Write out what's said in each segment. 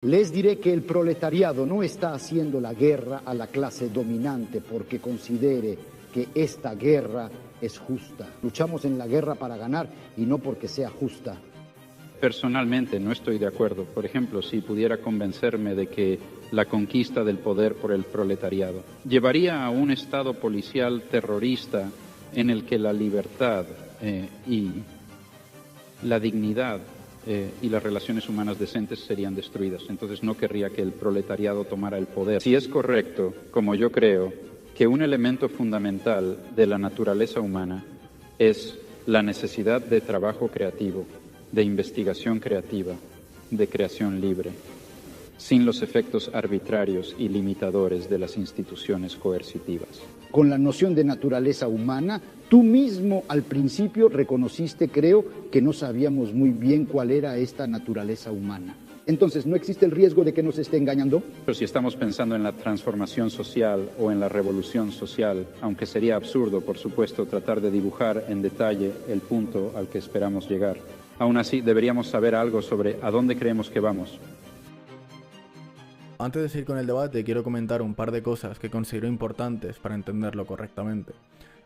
Les diré que el proletariado no está haciendo la guerra a la clase dominante porque considere que esta guerra es justa. Luchamos en la guerra para ganar y no porque sea justa. Personalmente no estoy de acuerdo. Por ejemplo, si pudiera convencerme de que la conquista del poder por el proletariado llevaría a un estado policial terrorista en el que la libertad y la dignidad y las relaciones humanas decentes serían destruidas. Entonces no querría que el proletariado tomara el poder. Si es correcto, como yo creo, que un elemento fundamental de la naturaleza humana es la necesidad de trabajo creativo, de investigación creativa, de creación libre, sin los efectos arbitrarios y limitadores de las instituciones coercitivas. Con la noción de naturaleza humana, tú mismo al principio reconociste, creo, que no sabíamos muy bien cuál era esta naturaleza humana. Entonces, ¿no existe el riesgo de que nos esté engañando? Pero si estamos pensando en la transformación social o en la revolución social, aunque sería absurdo, por supuesto, tratar de dibujar en detalle el punto al que esperamos llegar, aún así deberíamos saber algo sobre a dónde creemos que vamos. Antes de seguir con el debate, quiero comentar un par de cosas que considero importantes para entenderlo correctamente.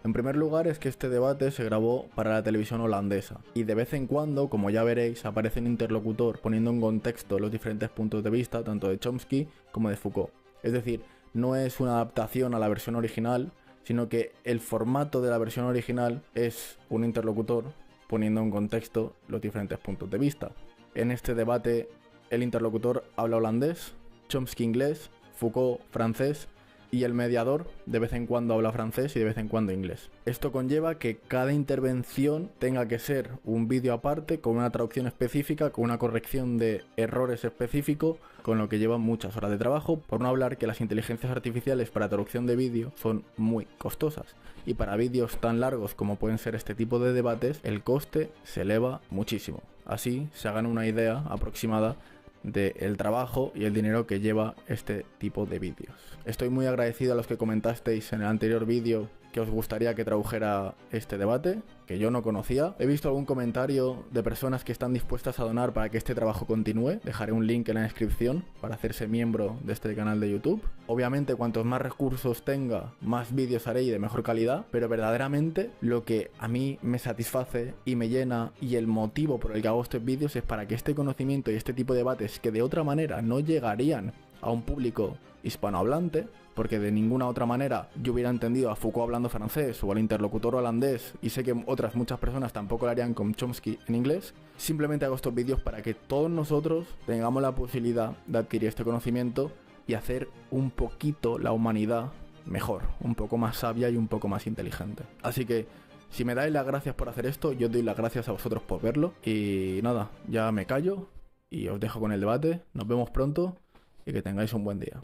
En primer lugar, es que este debate se grabó para la televisión holandesa, y de vez en cuando, como ya veréis, aparece un interlocutor poniendo en contexto los diferentes puntos de vista, tanto de Chomsky como de Foucault. Es decir, no es una adaptación a la versión original, sino que el formato de la versión original es un interlocutor poniendo en contexto los diferentes puntos de vista. En este debate, el interlocutor habla holandés, Chomsky inglés, Foucault francés y el mediador de vez en cuando habla francés y de vez en cuando inglés. Esto conlleva que cada intervención tenga que ser un vídeo aparte, con una traducción específica, con una corrección de errores específicos, con lo que lleva muchas horas de trabajo, por no hablar que las inteligencias artificiales para traducción de vídeo son muy costosas. Y para vídeos tan largos como pueden ser este tipo de debates, el coste se eleva muchísimo. Así se hagan una idea aproximada del trabajo y el dinero que lleva este tipo de vídeos. Estoy muy agradecido a los que comentasteis en el anterior vídeo que os gustaría que tradujera este debate, que yo no conocía. He visto algún comentario de personas que están dispuestas a donar para que este trabajo continúe. Dejaré un link en la descripción para hacerse miembro de este canal de YouTube. Obviamente, cuantos más recursos tenga, más vídeos haré y de mejor calidad, pero verdaderamente lo que a mí me satisface y me llena, y el motivo por el que hago estos vídeos, es para que este conocimiento y este tipo de debates que de otra manera no llegarían a un público hispanohablante, porque de ninguna otra manera yo hubiera entendido a Foucault hablando francés o al interlocutor holandés, y sé que muchas personas tampoco lo harían con Chomsky en inglés. Simplemente hago estos vídeos para que todos nosotros tengamos la posibilidad de adquirir este conocimiento y hacer un poquito la humanidad mejor, un poco más sabia y un poco más inteligente. Así que si me dais las gracias por hacer esto, yo os doy las gracias a vosotros por verlo. Y nada, ya me callo y os dejo con el debate. Nos vemos pronto y que tengáis un buen día.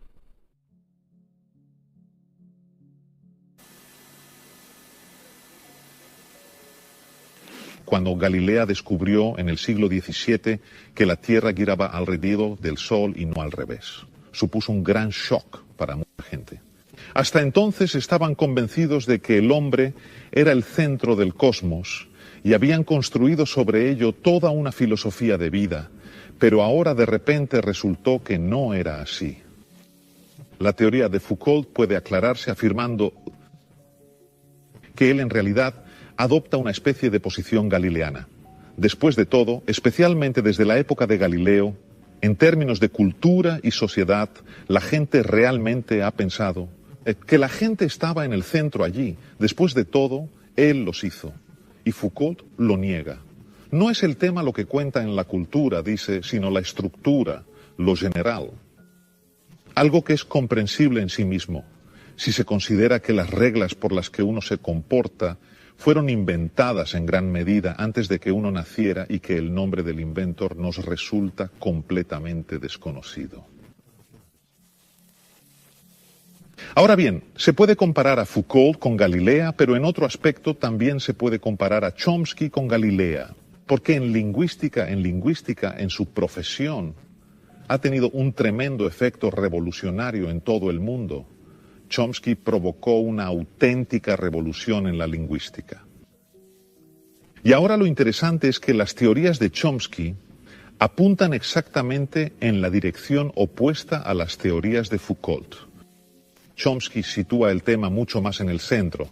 Cuando Galileo descubrió en el siglo XVII que la Tierra giraba alrededor del Sol y no al revés. Supuso un gran shock para mucha gente. Hasta entonces estaban convencidos de que el hombre era el centro del cosmos y habían construido sobre ello toda una filosofía de vida, pero ahora de repente resultó que no era así. La teoría de Foucault puede aclararse afirmando que él en realidad adopta una especie de posición galileana. Después de todo, especialmente desde la época de Galileo, en términos de cultura y sociedad, la gente realmente ha pensado que la gente estaba en el centro allí. Después de todo, él los hizo. Y Foucault lo niega. No es el tema lo que cuenta en la cultura, dice, sino la estructura, lo general. Algo que es comprensible en sí mismo, si se considera que las reglas por las que uno se comporta fueron inventadas en gran medida antes de que uno naciera y que el nombre del inventor nos resulta completamente desconocido. Ahora bien, se puede comparar a Foucault con Galileo, pero en otro aspecto también se puede comparar a Chomsky con Galileo, porque en lingüística, en su profesión, ha tenido un tremendo efecto revolucionario en todo el mundo. Chomsky provocó una auténtica revolución en la lingüística. Y ahora lo interesante es que las teorías de Chomsky apuntan exactamente en la dirección opuesta a las teorías de Foucault. Chomsky sitúa el tema mucho más en el centro.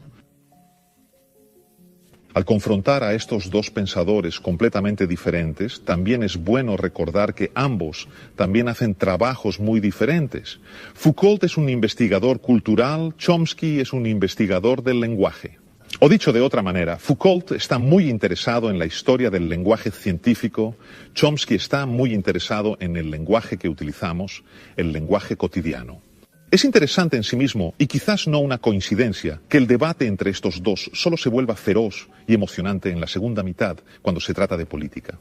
Al confrontar a estos dos pensadores completamente diferentes, también es bueno recordar que ambos también hacen trabajos muy diferentes. Foucault es un investigador cultural, Chomsky es un investigador del lenguaje. O dicho de otra manera, Foucault está muy interesado en la historia del lenguaje científico, Chomsky está muy interesado en el lenguaje que utilizamos, el lenguaje cotidiano. Es interesante en sí mismo, y quizás no una coincidencia, que el debate entre estos dos solo se vuelva feroz y emocionante en la segunda mitad, cuando se trata de política.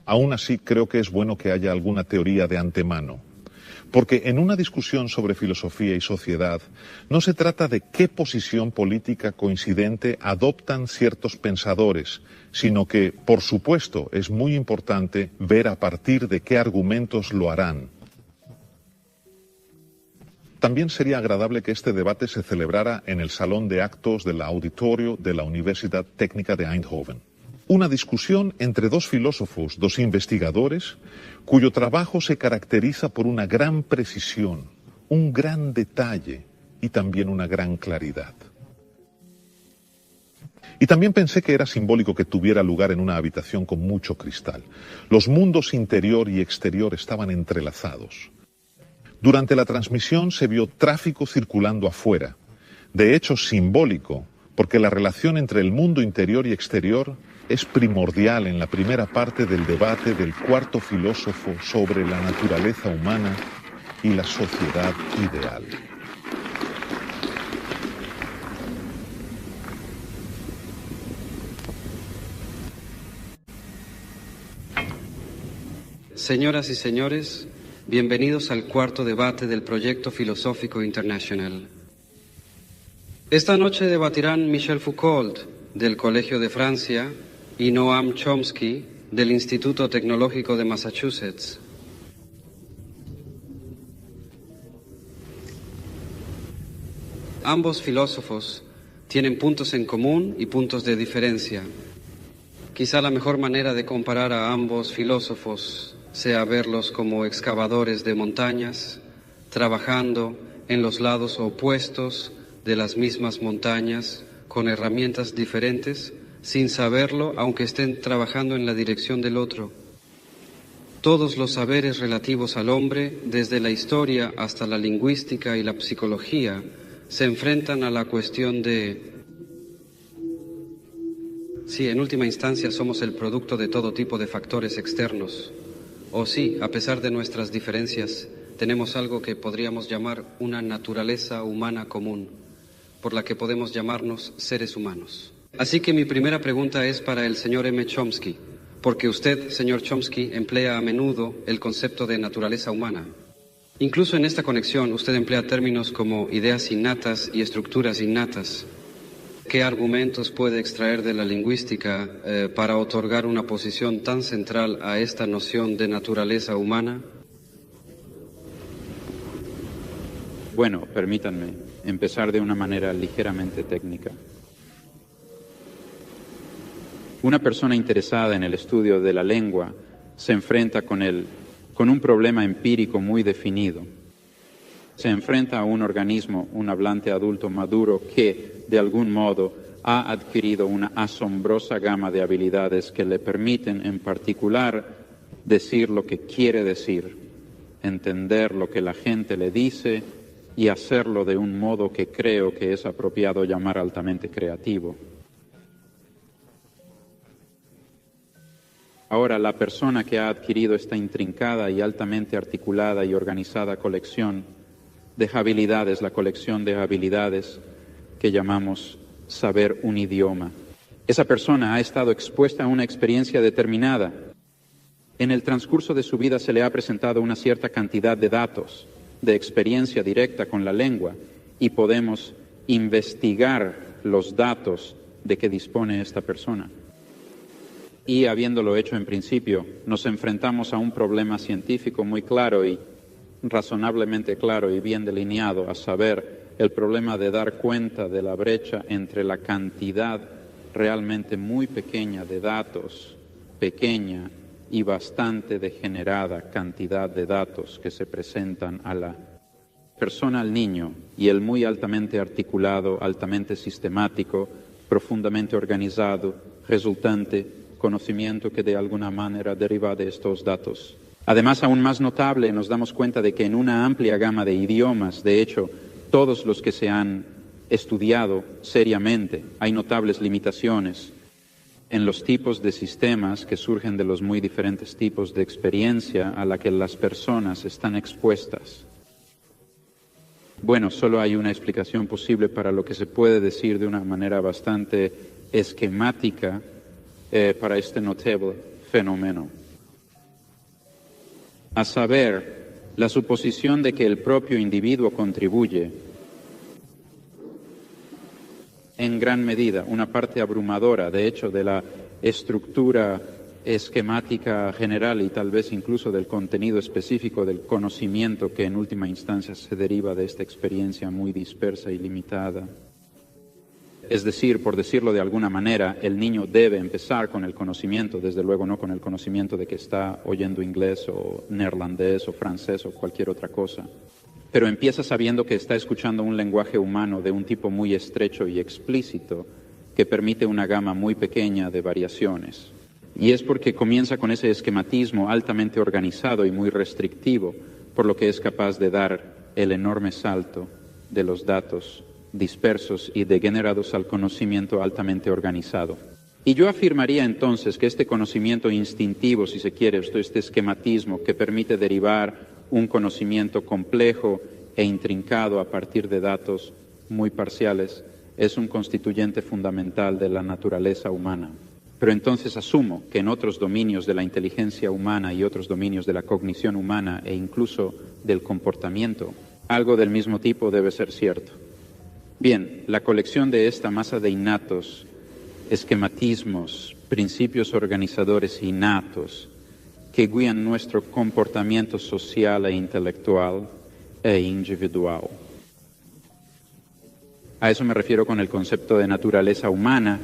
Aún así, creo que es bueno que haya alguna teoría de antemano, porque en una discusión sobre filosofía y sociedad no se trata de qué posición política coincidente adoptan ciertos pensadores, sino que, por supuesto, es muy importante ver a partir de qué argumentos lo harán. También sería agradable que este debate se celebrara en el salón de actos del auditorio de la Universidad Técnica de Eindhoven. Una discusión entre dos filósofos, dos investigadores, cuyo trabajo se caracteriza por una gran precisión, un gran detalle y también una gran claridad. Y también pensé que era simbólico que tuviera lugar en una habitación con mucho cristal. Los mundos interior y exterior estaban entrelazados. Durante la transmisión se vio tráfico circulando afuera, de hecho simbólico, porque la relación entre el mundo interior y exterior es primordial en la primera parte del debate del cuarto filósofo sobre la naturaleza humana y la sociedad ideal. Señoras y señores, bienvenidos al cuarto debate del Proyecto Filosófico Internacional. Esta noche debatirán Michel Foucault, del Colegio de Francia, y Noam Chomsky, del Instituto Tecnológico de Massachusetts. Ambos filósofos tienen puntos en común y puntos de diferencia. Quizá la mejor manera de comparar a ambos filósofos sea verlos como excavadores de montañas, trabajando en los lados opuestos de las mismas montañas, con herramientas diferentes, sin saberlo, aunque estén trabajando en la dirección del otro. Todos los saberes relativos al hombre, desde la historia hasta la lingüística y la psicología, se enfrentan a la cuestión de si en última instancia somos el producto de todo tipo de factores externos, o si, a pesar de nuestras diferencias, tenemos algo que podríamos llamar una naturaleza humana común, por la que podemos llamarnos seres humanos. Así que mi primera pregunta es para el señor M. Chomsky, porque usted, señor Chomsky, emplea a menudo el concepto de naturaleza humana. Incluso en esta conexión usted emplea términos como ideas innatas y estructuras innatas. ¿Qué argumentos puede extraer de la lingüística para otorgar una posición tan central a esta noción de naturaleza humana? Bueno, permítanme empezar de una manera ligeramente técnica. Una persona interesada en el estudio de la lengua se enfrenta con un problema empírico muy definido. Se enfrenta a un organismo, un hablante adulto maduro que, de algún modo, ha adquirido una asombrosa gama de habilidades que le permiten, en particular, decir lo que quiere decir, entender lo que la gente le dice y hacerlo de un modo que creo que es apropiado llamar altamente creativo. Ahora, la persona que ha adquirido esta intrincada y altamente articulada y organizada colección de habilidades, la colección de habilidades que llamamos saber un idioma. Esa persona ha estado expuesta a una experiencia determinada. En el transcurso de su vida se le ha presentado una cierta cantidad de datos, de experiencia directa con la lengua, y podemos investigar los datos de que dispone esta persona. Y habiéndolo hecho en principio, nos enfrentamos a un problema científico muy claro y razonablemente claro y bien delineado, a saber, el problema de dar cuenta de la brecha entre la cantidad realmente muy pequeña de datos, pequeña y bastante degenerada cantidad de datos que se presentan a la persona, al niño, y el muy altamente articulado, altamente sistemático, profundamente organizado, resultante conocimiento que de alguna manera deriva de estos datos. Además, aún más notable, nos damos cuenta de que en una amplia gama de idiomas, de hecho, todos los que se han estudiado seriamente, hay notables limitaciones en los tipos de sistemas que surgen de los muy diferentes tipos de experiencia a la que las personas están expuestas. Bueno, solo hay una explicación posible para lo que se puede decir de una manera bastante esquemática para este notable fenómeno. A saber, la suposición de que el propio individuo contribuye en gran medida, una parte abrumadora, de hecho, de la estructura esquemática general y tal vez incluso del contenido específico del conocimiento que en última instancia se deriva de esta experiencia muy dispersa y limitada. Es decir, por decirlo de alguna manera, el niño debe empezar con el conocimiento, desde luego no con el conocimiento de que está oyendo inglés o neerlandés o francés o cualquier otra cosa, pero empieza sabiendo que está escuchando un lenguaje humano de un tipo muy estrecho y explícito que permite una gama muy pequeña de variaciones. Y es porque comienza con ese esquematismo altamente organizado y muy restrictivo, por lo que es capaz de dar el enorme salto de los datos dispersos y degenerados al conocimiento altamente organizado. Y yo afirmaría entonces que este conocimiento instintivo, si se quiere, este esquematismo que permite derivar un conocimiento complejo e intrincado a partir de datos muy parciales, es un constituyente fundamental de la naturaleza humana. Pero entonces asumo que en otros dominios de la inteligencia humana y otros dominios de la cognición humana e incluso del comportamiento, algo del mismo tipo debe ser cierto. Bien, la colección de esta masa de innatos, esquematismos, principios organizadores innatos que guían nuestro comportamiento social e intelectual e individual. A eso me refiero con el concepto de naturaleza humana.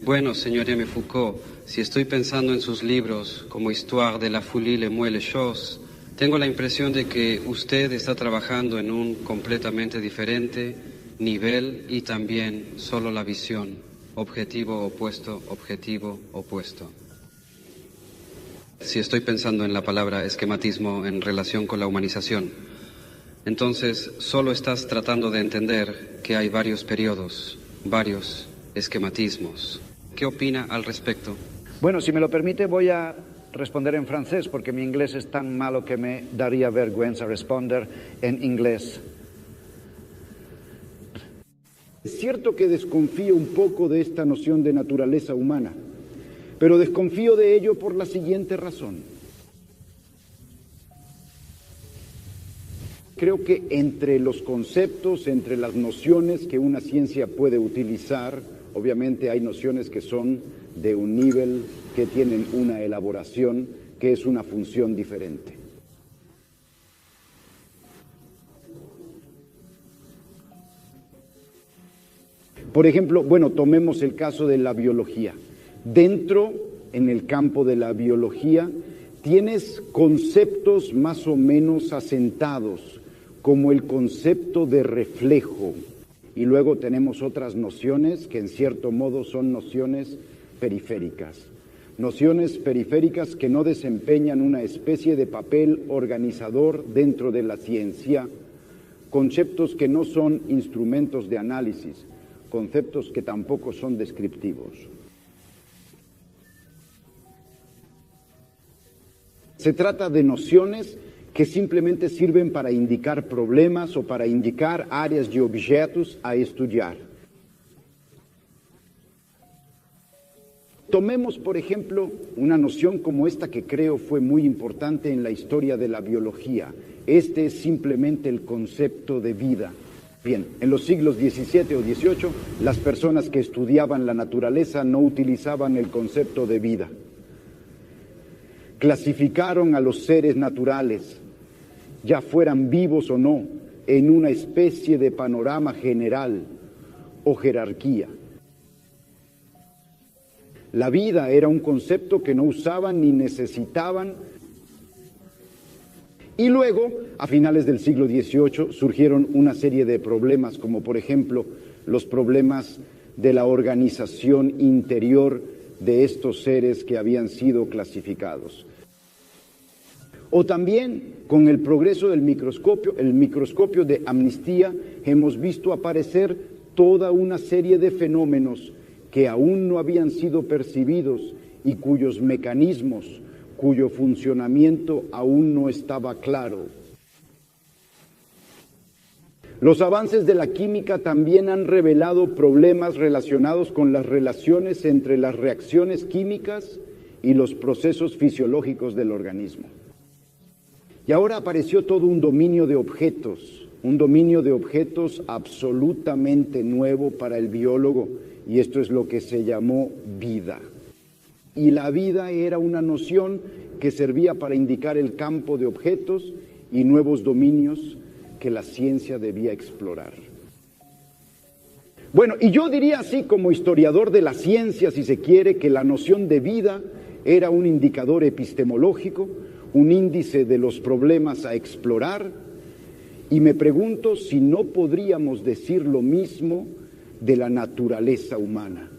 Bueno, señor M. Foucault, si estoy pensando en sus libros como Histoire de la folie les moelle les choses, tengo la impresión de que usted está trabajando en un completamente diferente nivel y también solo la visión, objetivo opuesto, objetivo opuesto. Si estoy pensando en la palabra esquematismo en relación con la humanización, entonces solo estás tratando de entender que hay varios periodos, varios esquematismos. ¿Qué opina al respecto? Bueno, si me lo permite, voy a responder en francés, porque mi inglés es tan malo que me daría vergüenza responder en inglés. Es cierto que desconfío un poco de esta noción de naturaleza humana, pero desconfío de ello por la siguiente razón. Creo que entre los conceptos, entre las nociones que una ciencia puede utilizar, obviamente hay nociones que son de un nivel, que tienen una elaboración, que es una función diferente. Por ejemplo, bueno, tomemos el caso de la biología. Dentro, en el campo de la biología, tienes conceptos más o menos asentados, como el concepto de reflejo, y luego tenemos otras nociones que en cierto modo son nociones periféricas. Nociones periféricas que no desempeñan una especie de papel organizador dentro de la ciencia, conceptos que no son instrumentos de análisis, conceptos que tampoco son descriptivos. Se trata de nociones que simplemente sirven para indicar problemas o para indicar áreas de objetos a estudiar. Tomemos, por ejemplo, una noción como esta que creo fue muy importante en la historia de la biología. Este es simplemente el concepto de vida. Bien, en los siglos XVII o XVIII, las personas que estudiaban la naturaleza no utilizaban el concepto de vida. Clasificaron a los seres naturales, ya fueran vivos o no, en una especie de panorama general o jerarquía. La vida era un concepto que no usaban ni necesitaban. Y luego, a finales del siglo XVIII, surgieron una serie de problemas, como por ejemplo los problemas de la organización interior de estos seres que habían sido clasificados. O también, con el progreso del microscopio, el microscopio de Amnistía, hemos visto aparecer toda una serie de fenómenos que aún no habían sido percibidos y cuyos mecanismos, cuyo funcionamiento aún no estaba claro. Los avances de la química también han revelado problemas relacionados con las relaciones entre las reacciones químicas y los procesos fisiológicos del organismo. Y ahora apareció todo un dominio de objetos absolutamente nuevo para el biólogo, y esto es lo que se llamó vida. Y la vida era una noción que servía para indicar el campo de objetos y nuevos dominios que la ciencia debía explorar. Bueno, y yo diría así como historiador de la ciencia, si se quiere, que la noción de vida era un indicador epistemológico, un índice de los problemas a explorar, y me pregunto si no podríamos decir lo mismo de la naturaleza humana.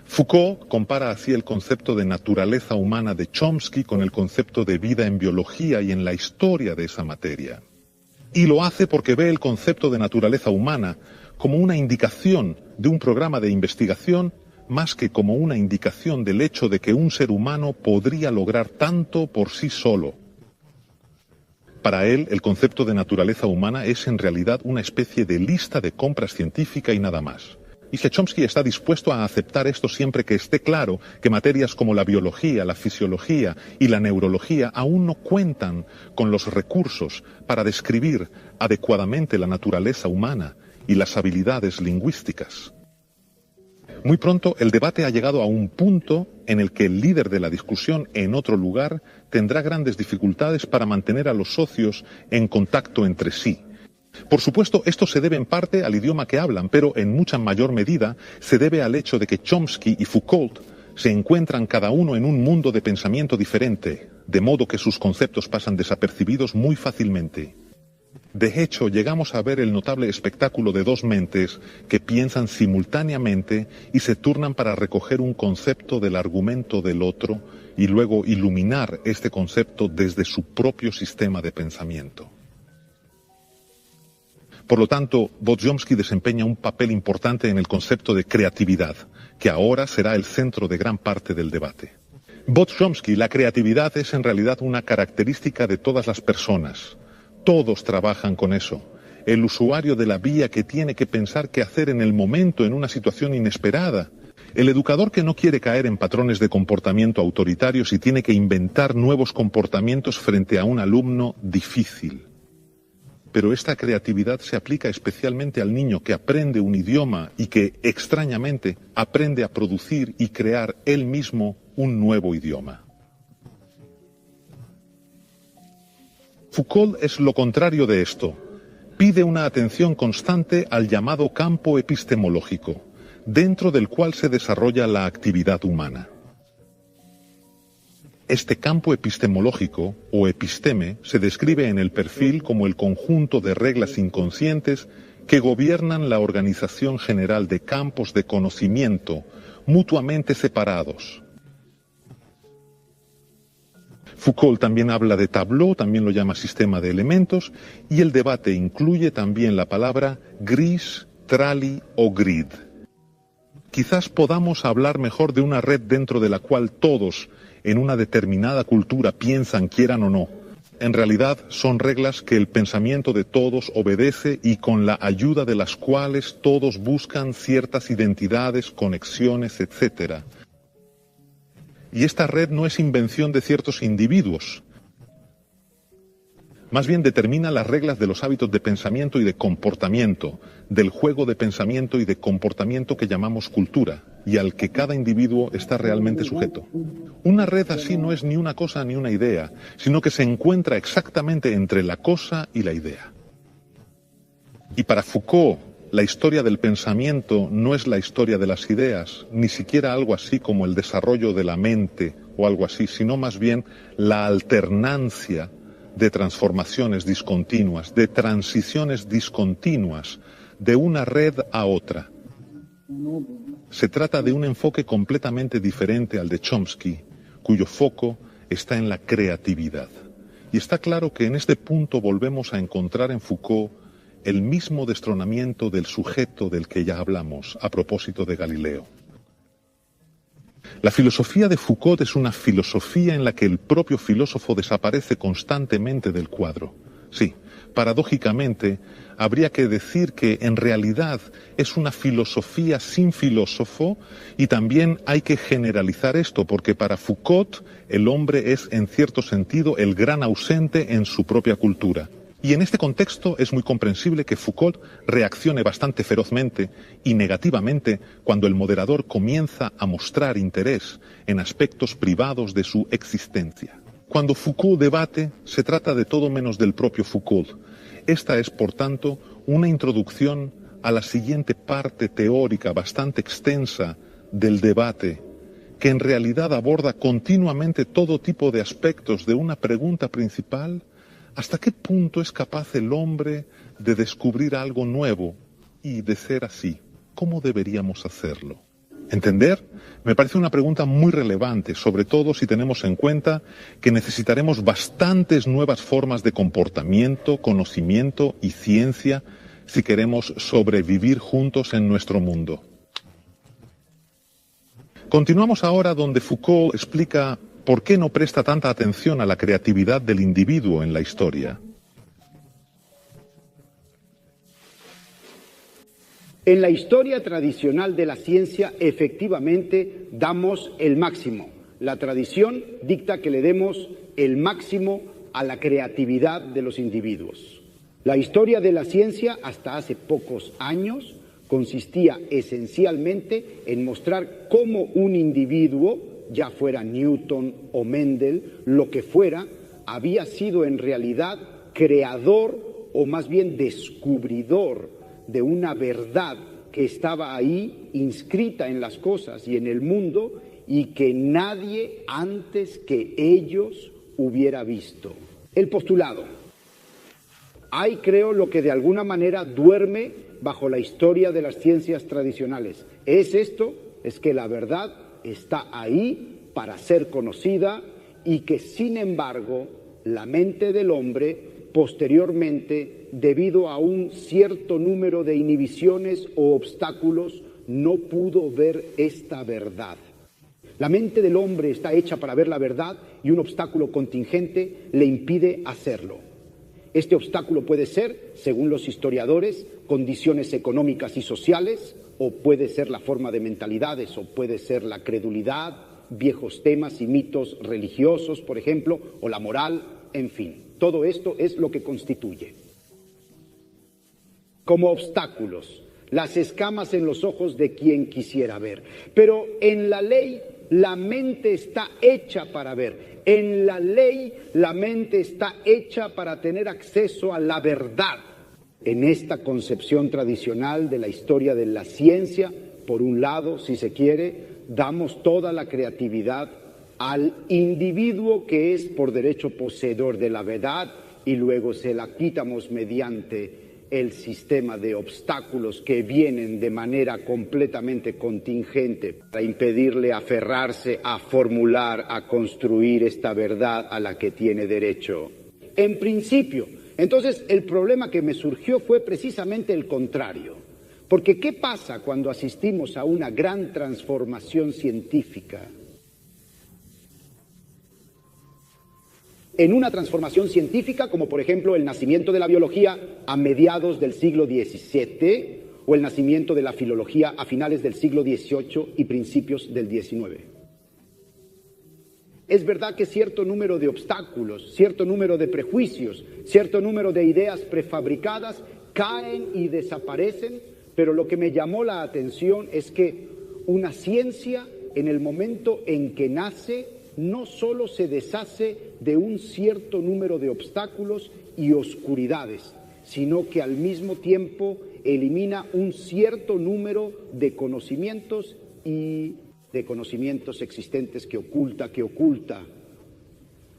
Foucault compara así el concepto de naturaleza humana de Chomsky con el concepto de vida en biología y en la historia de esa materia. Y lo hace porque ve el concepto de naturaleza humana como una indicación de un programa de investigación más que como una indicación del hecho de que un ser humano podría lograr tanto por sí solo. Para él, el concepto de naturaleza humana es en realidad una especie de lista de compras científica y nada más. Y que Chomsky está dispuesto a aceptar esto siempre que esté claro que materias como la biología, la fisiología y la neurología aún no cuentan con los recursos para describir adecuadamente la naturaleza humana y las habilidades lingüísticas. Muy pronto el debate ha llegado a un punto en el que el líder de la discusión en otro lugar tendrá grandes dificultades para mantener a los socios en contacto entre sí. Por supuesto, esto se debe en parte al idioma que hablan, pero en mucha mayor medida se debe al hecho de que Chomsky y Foucault se encuentran cada uno en un mundo de pensamiento diferente, de modo que sus conceptos pasan desapercibidos muy fácilmente. De hecho, llegamos a ver el notable espectáculo de dos mentes que piensan simultáneamente y se turnan para recoger un concepto del argumento del otro y luego iluminar este concepto desde su propio sistema de pensamiento. Por lo tanto, Boltzmanski desempeña un papel importante en el concepto de creatividad, que ahora será el centro de gran parte del debate. Boltzmanski, la creatividad es en realidad una característica de todas las personas. Todos trabajan con eso. El usuario de la vía que tiene que pensar qué hacer en el momento, en una situación inesperada. El educador que no quiere caer en patrones de comportamiento autoritarios y tiene que inventar nuevos comportamientos frente a un alumno difícil. Pero esta creatividad se aplica especialmente al niño que aprende un idioma y que, extrañamente, aprende a producir y crear él mismo un nuevo idioma. Foucault es lo contrario de esto. Pide una atención constante al llamado campo epistemológico, dentro del cual se desarrolla la actividad humana. Este campo epistemológico, o episteme, se describe en el perfil como el conjunto de reglas inconscientes que gobiernan la organización general de campos de conocimiento mutuamente separados. Foucault también habla de tableau, también lo llama sistema de elementos, y el debate incluye también la palabra gris, trali o grid. Quizás podamos hablar mejor de una red dentro de la cual todos, en una determinada cultura, piensan, quieran o no. En realidad son reglas que el pensamiento de todos obedece y con la ayuda de las cuales todos buscan ciertas identidades, conexiones, etc. Y esta red no es invención de ciertos individuos. Más bien determina las reglas de los hábitos de pensamiento y de comportamiento, del juego de pensamiento y de comportamiento que llamamos cultura, y al que cada individuo está realmente sujeto. Una red así no es ni una cosa ni una idea, sino que se encuentra exactamente entre la cosa y la idea. Y para Foucault, la historia del pensamiento no es la historia de las ideas, ni siquiera algo así como el desarrollo de la mente o algo así, sino más bien la alternancia de transformaciones discontinuas, de transiciones discontinuas de una red a otra. Se trata de un enfoque completamente diferente al de Chomsky, cuyo foco está en la creatividad. Y está claro que en este punto volvemos a encontrar en Foucault el mismo destronamiento del sujeto del que ya hablamos a propósito de Galileo. La filosofía de Foucault es una filosofía en la que el propio filósofo desaparece constantemente del cuadro. Sí, paradójicamente, habría que decir que en realidad es una filosofía sin filósofo, y también hay que generalizar esto, porque para Foucault el hombre es en cierto sentido el gran ausente en su propia cultura. Y en este contexto es muy comprensible que Foucault reaccione bastante ferozmente y negativamente cuando el moderador comienza a mostrar interés en aspectos privados de su existencia. Cuando Foucault debate, se trata de todo menos del propio Foucault. Esta es, por tanto, una introducción a la siguiente parte teórica bastante extensa del debate, que en realidad aborda continuamente todo tipo de aspectos de una pregunta principal: ¿hasta qué punto es capaz el hombre de descubrir algo nuevo? Y de ser así, ¿cómo deberíamos hacerlo? ¿Entender? Me parece una pregunta muy relevante, sobre todo si tenemos en cuenta que necesitaremos bastantes nuevas formas de comportamiento, conocimiento y ciencia si queremos sobrevivir juntos en nuestro mundo. Continuamos ahora donde Foucault explica por qué no presta tanta atención a la creatividad del individuo en la historia. En la historia tradicional de la ciencia, efectivamente, damos el máximo. La tradición dicta que le demos el máximo a la creatividad de los individuos. La historia de la ciencia, hasta hace pocos años, consistía esencialmente en mostrar cómo un individuo, ya fuera Newton o Mendel, lo que fuera, había sido en realidad creador o más bien descubridor de una verdad que estaba ahí inscrita en las cosas y en el mundo, y que nadie antes que ellos hubiera visto. El postulado. Hay, creo, lo que de alguna manera duerme bajo la historia de las ciencias tradicionales. Es esto, es que la verdad está ahí para ser conocida, y que sin embargo la mente del hombre posteriormente, debido a un cierto número de inhibiciones o obstáculos, no pudo ver esta verdad. La mente del hombre está hecha para ver la verdad, y un obstáculo contingente le impide hacerlo. Este obstáculo puede ser, según los historiadores, condiciones económicas y sociales, o puede ser la forma de mentalidades, o puede ser la credulidad, viejos temas y mitos religiosos, por ejemplo, o la moral, en fin. Todo esto es lo que constituye. Como obstáculos, las escamas en los ojos de quien quisiera ver. Pero en la ley, la mente está hecha para ver. En la ley, la mente está hecha para tener acceso a la verdad. En esta concepción tradicional de la historia de la ciencia, por un lado, si se quiere, damos toda la creatividad al individuo que es por derecho poseedor de la verdad, y luego se la quitamos mediante el sistema de obstáculos que vienen de manera completamente contingente para impedirle aferrarse a formular, a construir esta verdad a la que tiene derecho. En principio, entonces el problema que me surgió fue precisamente el contrario. Porque ¿qué pasa cuando asistimos a una gran transformación científica? En una transformación científica, como por ejemplo el nacimiento de la biología a mediados del siglo XVII, o el nacimiento de la filología a finales del siglo XVIII y principios del XIX. Es verdad que cierto número de obstáculos, cierto número de prejuicios, cierto número de ideas prefabricadas caen y desaparecen, pero lo que me llamó la atención es que una ciencia, en el momento en que nace, no solo se deshace de un cierto número de obstáculos y oscuridades, sino que al mismo tiempo elimina un cierto número de conocimientos y de conocimientos existentes que oculta,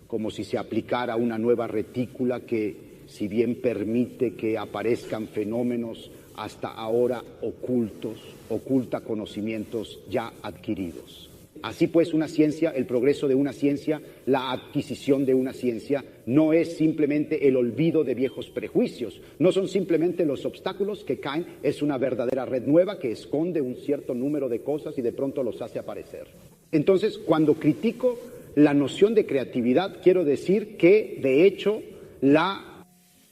como si se aplicara una nueva retícula que, si bien permite que aparezcan fenómenos hasta ahora ocultos, oculta conocimientos ya adquiridos. Así pues, una ciencia, el progreso de una ciencia, la adquisición de una ciencia, no es simplemente el olvido de viejos prejuicios, no son simplemente los obstáculos que caen, es una verdadera red nueva que esconde un cierto número de cosas y de pronto los hace aparecer. Entonces, cuando critico la noción de creatividad, quiero decir que, de hecho, la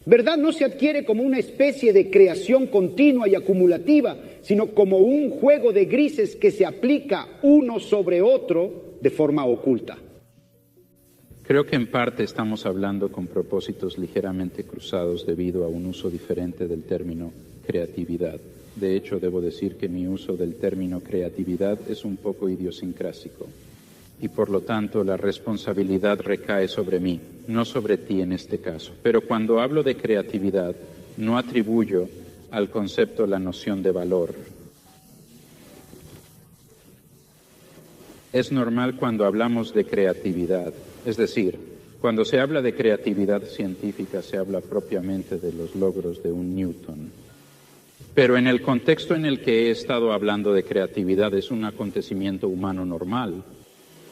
verdad no se adquiere como una especie de creación continua y acumulativa, sino como un juego de grises que se aplica uno sobre otro de forma oculta. Creo que en parte estamos hablando con propósitos ligeramente cruzados debido a un uso diferente del término creatividad. De hecho, debo decir que mi uso del término creatividad es un poco idiosincrásico y por lo tanto la responsabilidad recae sobre mí, no sobre ti en este caso. Pero cuando hablo de creatividad, no atribuyo al concepto la noción de valor. Es normal cuando hablamos de creatividad, es decir, cuando se habla de creatividad científica se habla propiamente de los logros de un Newton. Pero en el contexto en el que he estado hablando de creatividad es un acontecimiento humano normal.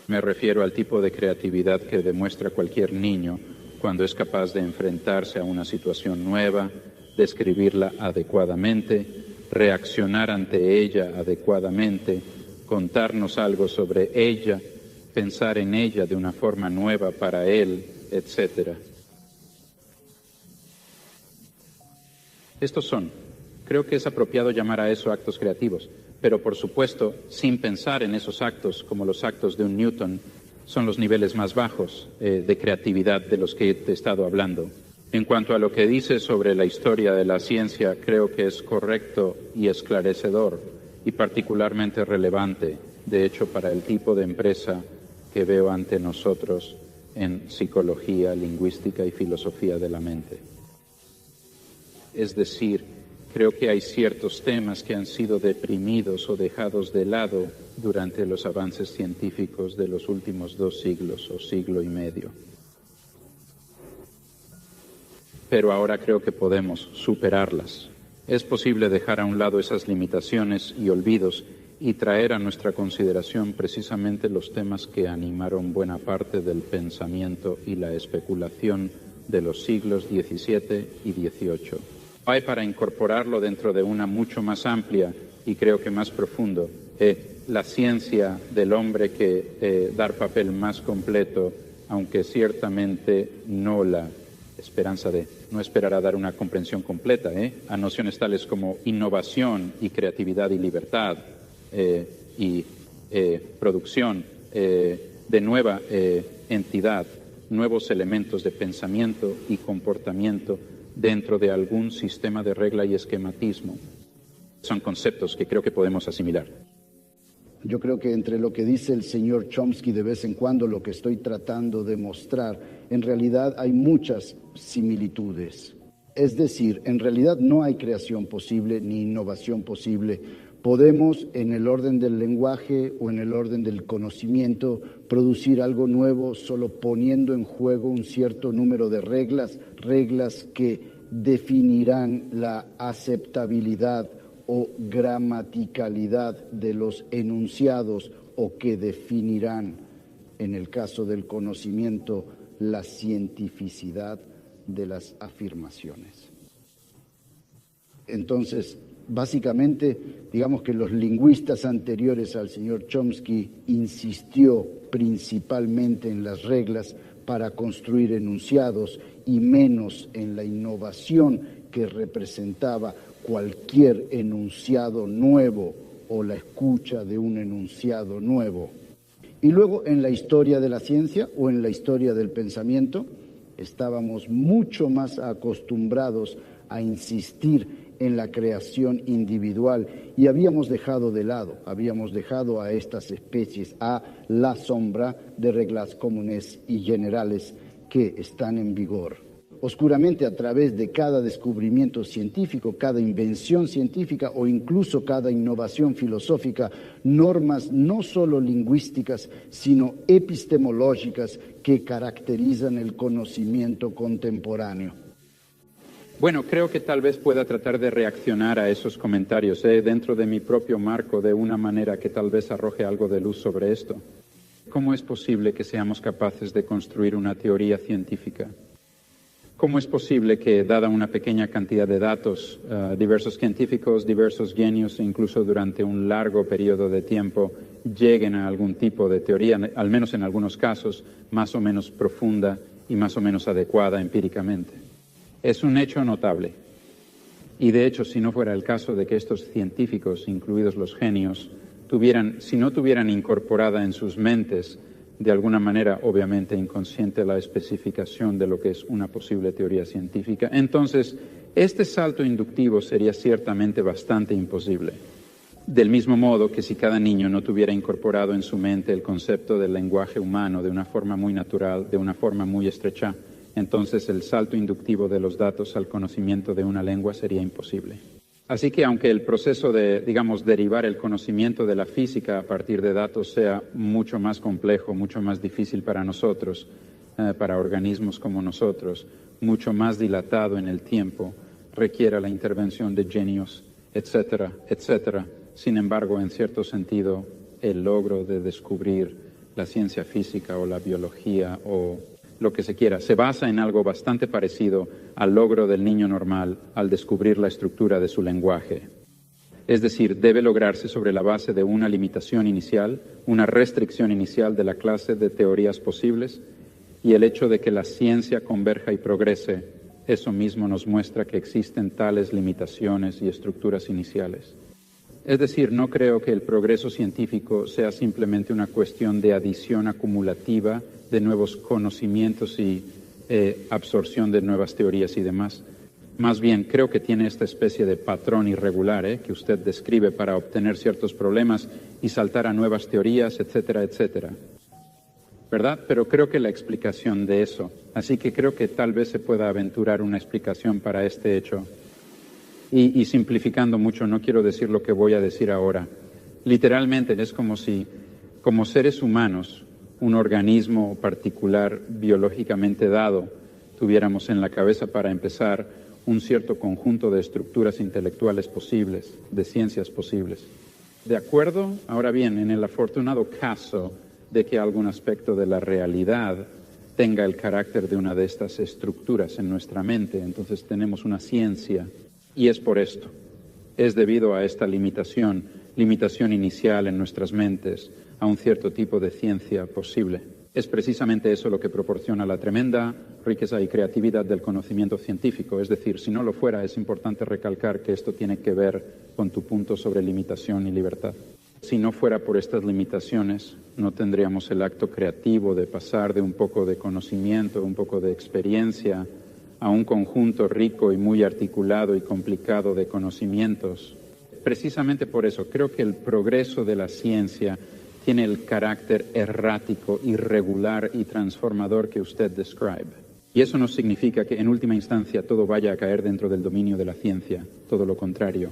Me refiero al tipo de creatividad que demuestra cualquier niño cuando es capaz de enfrentarse a una situación nueva, describirla adecuadamente, reaccionar ante ella adecuadamente, contarnos algo sobre ella, pensar en ella de una forma nueva para él, etc. Creo que es apropiado llamar a eso actos creativos, pero por supuesto, sin pensar en esos actos como los actos de un Newton, son los niveles más bajos de creatividad de los que te he estado hablando. En cuanto a lo que dices sobre la historia de la ciencia, creo que es correcto y esclarecedor y particularmente relevante, de hecho, para el tipo de empresa que veo ante nosotros en psicología, lingüística y filosofía de la mente. Es decir, creo que hay ciertos temas que han sido deprimidos o dejados de lado durante los avances científicos de los últimos 2 siglos o siglo y medio. Pero ahora creo que podemos superarlas. Es posible dejar a un lado esas limitaciones y olvidos y traer a nuestra consideración precisamente los temas que animaron buena parte del pensamiento y la especulación de los siglos XVII y XVIII. Hay para incorporarlo dentro de una mucho más amplia y creo que más profundo, la ciencia del hombre que dar papel más completo, aunque ciertamente no la esperanza de no esperar a dar una comprensión completa, a nociones tales como innovación y creatividad y libertad y producción de nueva entidad, nuevos elementos de pensamiento y comportamiento dentro de algún sistema de regla y esquematismo. Son conceptos que creo que podemos asimilar. Yo creo que entre lo que dice el señor Chomsky de vez en cuando, lo que estoy tratando de mostrar, en realidad hay muchas similitudes. Es decir, en realidad no hay creación posible ni innovación posible. Podemos, en el orden del lenguaje o en el orden del conocimiento, producir algo nuevo solo poniendo en juego un cierto número de reglas que definirán la aceptabilidad o gramaticalidad de los enunciados o que definirán, en el caso del conocimiento, la cientificidad de las afirmaciones. Entonces, básicamente, digamos que los lingüistas anteriores al señor Chomsky insistió principalmente en las reglas para construir enunciados y menos en la innovación que representaba cualquier enunciado nuevo o la escucha de un enunciado nuevo. Y luego en la historia de la ciencia o en la historia del pensamiento estábamos mucho más acostumbrados a insistir en la creación individual y habíamos dejado a estas especies a la sombra de reglas comunes y generales que están en vigor. oscuramente a través de cada descubrimiento científico, cada invención científica o incluso cada innovación filosófica, normas no solo lingüísticas, sino epistemológicas que caracterizan el conocimiento contemporáneo. Bueno, creo que tal vez pueda tratar de reaccionar a esos comentarios dentro de mi propio marco de una manera que tal vez arroje algo de luz sobre esto. ¿Cómo es posible que seamos capaces de construir una teoría científica? ¿Cómo es posible que, dada una pequeña cantidad de datos, diversos científicos, diversos genios, incluso durante un largo periodo de tiempo, lleguen a algún tipo de teoría, al menos en algunos casos, más o menos profunda y más o menos adecuada empíricamente? Es un hecho notable. Y de hecho, si no fuera el caso de que estos científicos, incluidos los genios, si no tuvieran incorporada en sus mentes, de alguna manera obviamente inconsciente, la especificación de lo que es una posible teoría científica, entonces este salto inductivo sería ciertamente bastante imposible. Del mismo modo que si cada niño no tuviera incorporado en su mente el concepto del lenguaje humano de una forma muy natural, de una forma muy estrecha, entonces el salto inductivo de los datos al conocimiento de una lengua sería imposible. Así que aunque el proceso de, derivar el conocimiento de la física a partir de datos sea mucho más complejo, mucho más difícil para nosotros, para organismos como nosotros, mucho más dilatado en el tiempo, requiera la intervención de genios, etcétera, etcétera. Sin embargo, en cierto sentido, el logro de descubrir la ciencia física o la biología o lo que se quiera, se basa en algo bastante parecido al logro del niño normal al descubrir la estructura de su lenguaje. Es decir, debe lograrse sobre la base de una limitación inicial, una restricción inicial de la clase de teorías posibles, y el hecho de que la ciencia converja y progrese, eso mismo nos muestra que existen tales limitaciones y estructuras iniciales. Es decir, no creo que el progreso científico sea simplemente una cuestión de adición acumulativa de nuevos conocimientos y absorción de nuevas teorías y demás. Más bien, creo que tiene esta especie de patrón irregular que usted describe para obtener ciertos problemas y saltar a nuevas teorías, etcétera, etcétera. ¿Verdad? Pero creo que la explicación de eso, así que creo que tal vez se pueda aventurar una explicación para este hecho. Y simplificando mucho, no quiero decir lo que voy a decir ahora. Literalmente es como si, como seres humanos, un organismo particular biológicamente dado, tuviéramos en la cabeza para empezar un cierto conjunto de estructuras intelectuales posibles, de ciencias posibles. ¿De acuerdo? Ahora bien, en el afortunado caso de que algún aspecto de la realidad tenga el carácter de una de estas estructuras en nuestra mente, entonces tenemos una ciencia, y es por esto. Es debido a esta limitación inicial en nuestras mentes, a un cierto tipo de ciencia posible. Es precisamente eso lo que proporciona la tremenda riqueza y creatividad del conocimiento científico. Es decir, si no lo fuera, es importante recalcar que esto tiene que ver con tu punto sobre limitación y libertad. Si no fuera por estas limitaciones, no tendríamos el acto creativo de pasar de un poco de conocimiento, un poco de experiencia, a un conjunto rico y muy articulado y complicado de conocimientos. Precisamente por eso, creo que el progreso de la ciencia tiene el carácter errático, irregular y transformador que usted describe. Y eso no significa que en última instancia todo vaya a caer dentro del dominio de la ciencia, todo lo contrario.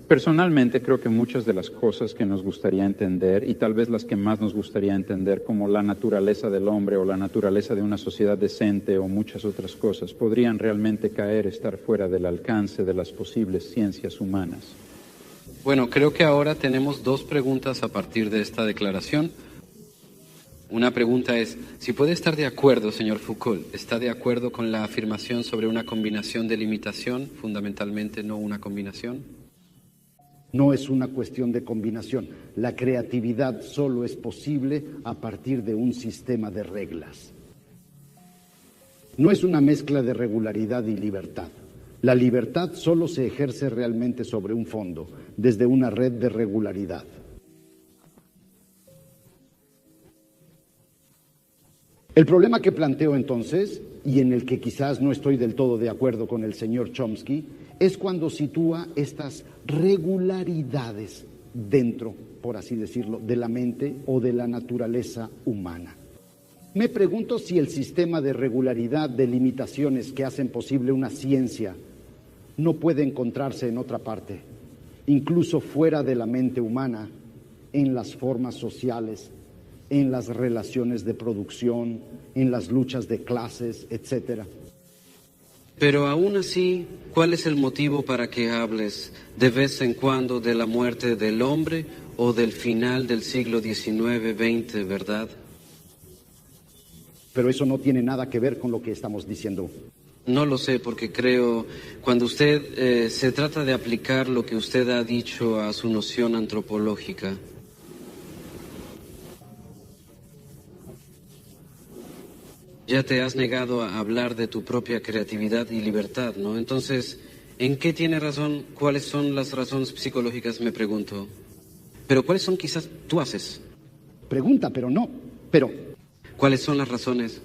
Personalmente creo que muchas de las cosas que nos gustaría entender, y tal vez las que más nos gustaría entender, como la naturaleza del hombre o la naturaleza de una sociedad decente o muchas otras cosas, podrían realmente estar fuera del alcance de las posibles ciencias humanas. Bueno, creo que ahora tenemos dos preguntas a partir de esta declaración. Una pregunta es, si puede estar de acuerdo, señor Foucault, ¿está de acuerdo con la afirmación sobre una combinación de limitación, fundamentalmente no una combinación? No es una cuestión de combinación. La creatividad solo es posible a partir de un sistema de reglas. No es una mezcla de regularidad y libertad. La libertad solo se ejerce realmente sobre un fondo, desde una red de regularidad. El problema que planteo entonces, y en el que quizás no estoy del todo de acuerdo con el señor Chomsky, es cuando sitúa estas regularidades dentro, por así decirlo, de la mente o de la naturaleza humana. Me pregunto si el sistema de regularidad de limitaciones que hacen posible una ciencia no puede encontrarse en otra parte, incluso fuera de la mente humana, en las formas sociales, en las relaciones de producción, en las luchas de clases, etc. Pero aún así, ¿cuál es el motivo para que hables de vez en cuando de la muerte del hombre o del final del siglo XIX-XX, verdad? Pero eso no tiene nada que ver con lo que estamos diciendo. No lo sé, porque creo, cuando usted se trata de aplicar lo que usted ha dicho a su noción antropológica, ya te has negado a hablar de tu propia creatividad y libertad, ¿no? Entonces, ¿en qué tiene razón? ¿Cuáles son las razones psicológicas? Me pregunto. Pero ¿cuáles son quizás tú haces? Pregunta, pero no. Pero ¿cuáles son las razones,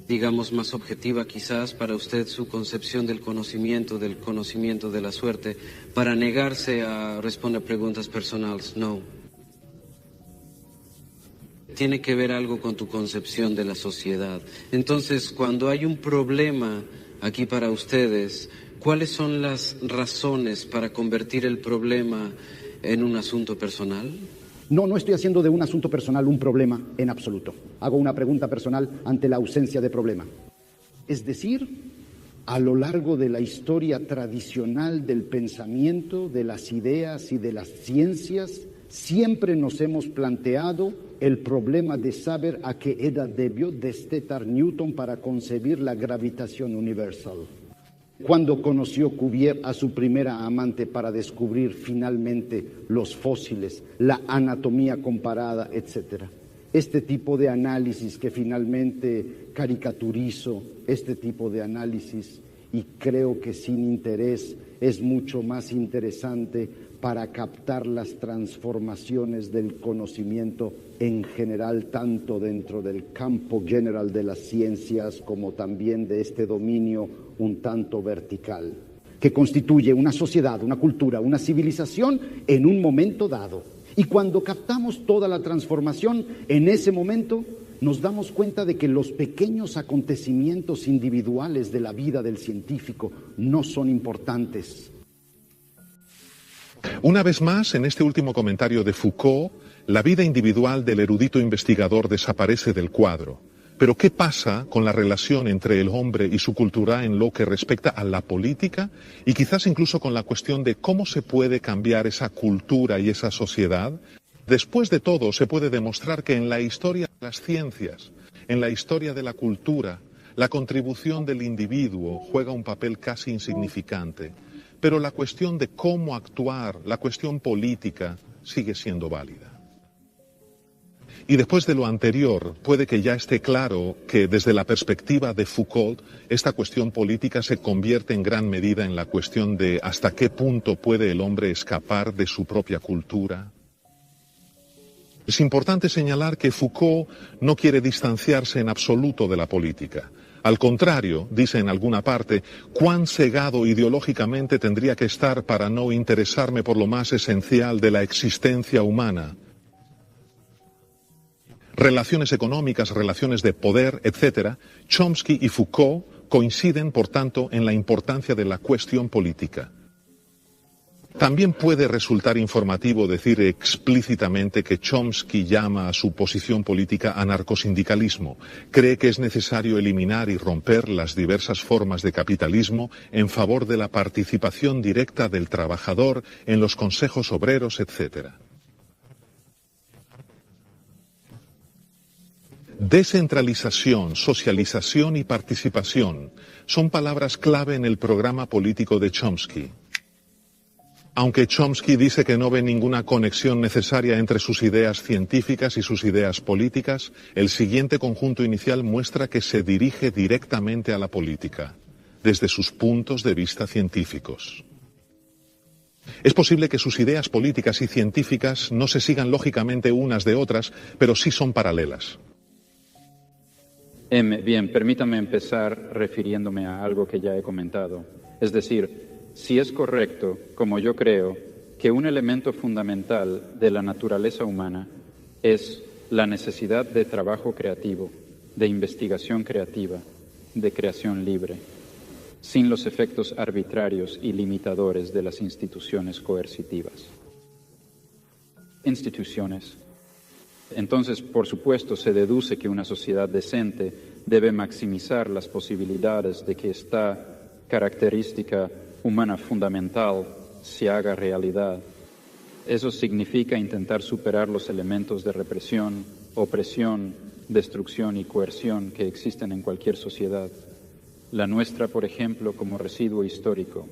digamos, más objetiva quizás para usted su concepción del conocimiento de la suerte, para negarse a responder preguntas personales? No. Tiene que ver algo con tu concepción de la sociedad. Entonces, cuando hay un problema aquí para ustedes, ¿cuáles son las razones para convertir el problema en un asunto personal? no estoy haciendo de un asunto personal un problema en absoluto. Hago una pregunta personal ante la ausencia de problema. Es decir, a lo largo de la historia tradicional del pensamiento, de las ideas y de las ciencias, siempre nos hemos planteado el problema de saber a qué edad debió destetar Newton para concebir la gravitación universal. Cuando conoció Cuvier a su primera amante para descubrir finalmente los fósiles, la anatomía comparada, etc. Este tipo de análisis que finalmente caricaturizo, este tipo de análisis, y creo que sin interés es mucho más interesante para captar las transformaciones del conocimiento en general, tanto dentro del campo general de las ciencias como también de este dominio un tanto vertical, que constituye una sociedad, una cultura, una civilización en un momento dado. Y cuando captamos toda la transformación, en ese momento nos damos cuenta de que los pequeños acontecimientos individuales de la vida del científico no son importantes. Una vez más, en este último comentario de Foucault, la vida individual del erudito investigador desaparece del cuadro. Pero ¿qué pasa con la relación entre el hombre y su cultura en lo que respecta a la política y quizás incluso con la cuestión de cómo se puede cambiar esa cultura y esa sociedad? Después de todo, se puede demostrar que en la historia de las ciencias, en la historia de la cultura, la contribución del individuo juega un papel casi insignificante. Pero la cuestión de cómo actuar, la cuestión política, sigue siendo válida. Y después de lo anterior, puede que ya esté claro que desde la perspectiva de Foucault, esta cuestión política se convierte en gran medida en la cuestión de hasta qué punto puede el hombre escapar de su propia cultura. Es importante señalar que Foucault no quiere distanciarse en absoluto de la política. Al contrario, dice en alguna parte, cuán cegado ideológicamente tendría que estar para no interesarme por lo más esencial de la existencia humana. Relaciones económicas, relaciones de poder, etc. Chomsky y Foucault coinciden, por tanto, en la importancia de la cuestión política. También puede resultar informativo decir explícitamente que Chomsky llama a su posición política anarcosindicalismo. Cree que es necesario eliminar y romper las diversas formas de capitalismo en favor de la participación directa del trabajador en los consejos obreros, etc. Descentralización, socialización y participación son palabras clave en el programa político de Chomsky. Aunque Chomsky dice que no ve ninguna conexión necesaria entre sus ideas científicas y sus ideas políticas, el siguiente conjunto inicial muestra que se dirige directamente a la política, desde sus puntos de vista científicos. Es posible que sus ideas políticas y científicas no se sigan lógicamente unas de otras, pero sí son paralelas. Bien, permítame empezar refiriéndome a algo que ya he comentado. Es decir, si es correcto, como yo creo, que un elemento fundamental de la naturaleza humana es la necesidad de trabajo creativo, de investigación creativa, de creación libre, sin los efectos arbitrarios y limitadores de las instituciones coercitivas. Instituciones. Entonces, por supuesto, se deduce que una sociedad decente debe maximizar las posibilidades de que esta característica humana fundamental se haga realidad. Eso significa intentar superar los elementos de represión, opresión, destrucción y coerción que existen en cualquier sociedad. La nuestra, por ejemplo, como residuo histórico.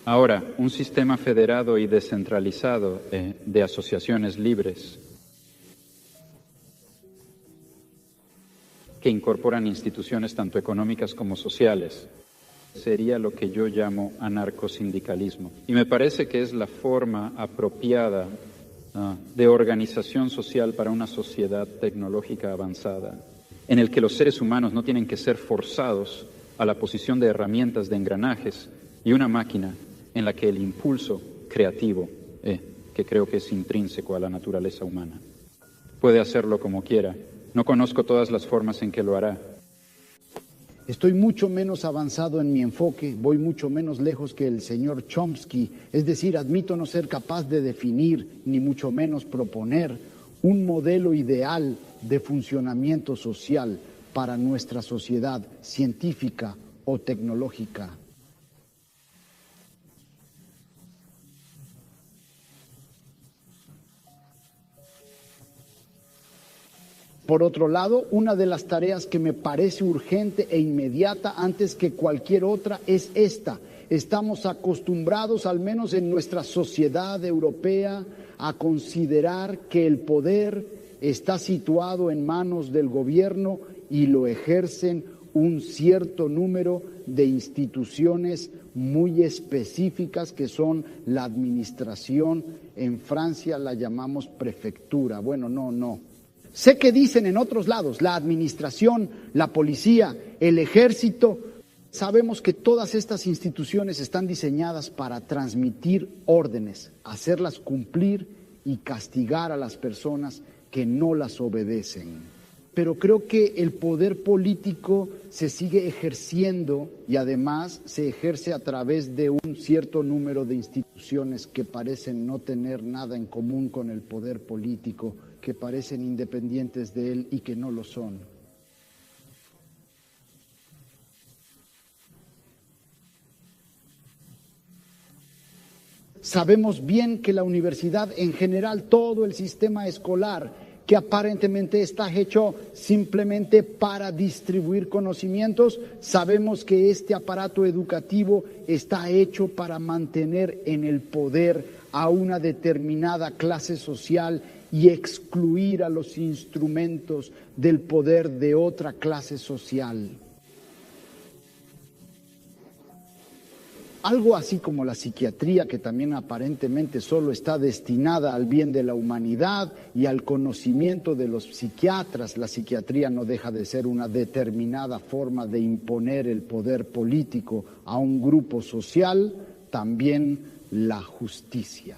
Ahora, un sistema federado y descentralizado de asociaciones libres que incorporan instituciones tanto económicas como sociales sería lo que yo llamo anarcosindicalismo. Y me parece que es la forma apropiada de organización social para una sociedad tecnológica avanzada, en el que los seres humanos no tienen que ser forzados a la posición de herramientas de engranajes y una máquina en la que el impulso creativo, que creo que es intrínseco a la naturaleza humana, puede hacerlo como quiera. No conozco todas las formas en que lo hará. Estoy mucho menos avanzado en mi enfoque, voy mucho menos lejos que el señor Chomsky, es decir, admito no ser capaz de definir, ni mucho menos proponer, un modelo ideal de funcionamiento social para nuestra sociedad científica o tecnológica. Por otro lado, una de las tareas que me parece urgente e inmediata antes que cualquier otra es esta. Estamos acostumbrados, al menos en nuestra sociedad europea, a considerar que el poder está situado en manos del gobierno y lo ejercen un cierto número de instituciones muy específicas que son la administración. En Francia la llamamos prefectura. Bueno, no. Sé que dicen en otros lados, la administración, la policía, el ejército. Sabemos que todas estas instituciones están diseñadas para transmitir órdenes, hacerlas cumplir y castigar a las personas que no las obedecen. Pero creo que el poder político se sigue ejerciendo y además se ejerce a través de un cierto número de instituciones que parecen no tener nada en común con el poder político, que parecen independientes de él y que no lo son. Sabemos bien que la universidad en general, todo el sistema escolar, que aparentemente está hecho simplemente para distribuir conocimientos, sabemos que este aparato educativo está hecho para mantener en el poder a una determinada clase social y excluir a los instrumentos del poder de otra clase social. Algo así como la psiquiatría, que también aparentemente solo está destinada al bien de la humanidad y al conocimiento de los psiquiatras. La psiquiatría no deja de ser una determinada forma de imponer el poder político a un grupo social, también la justicia.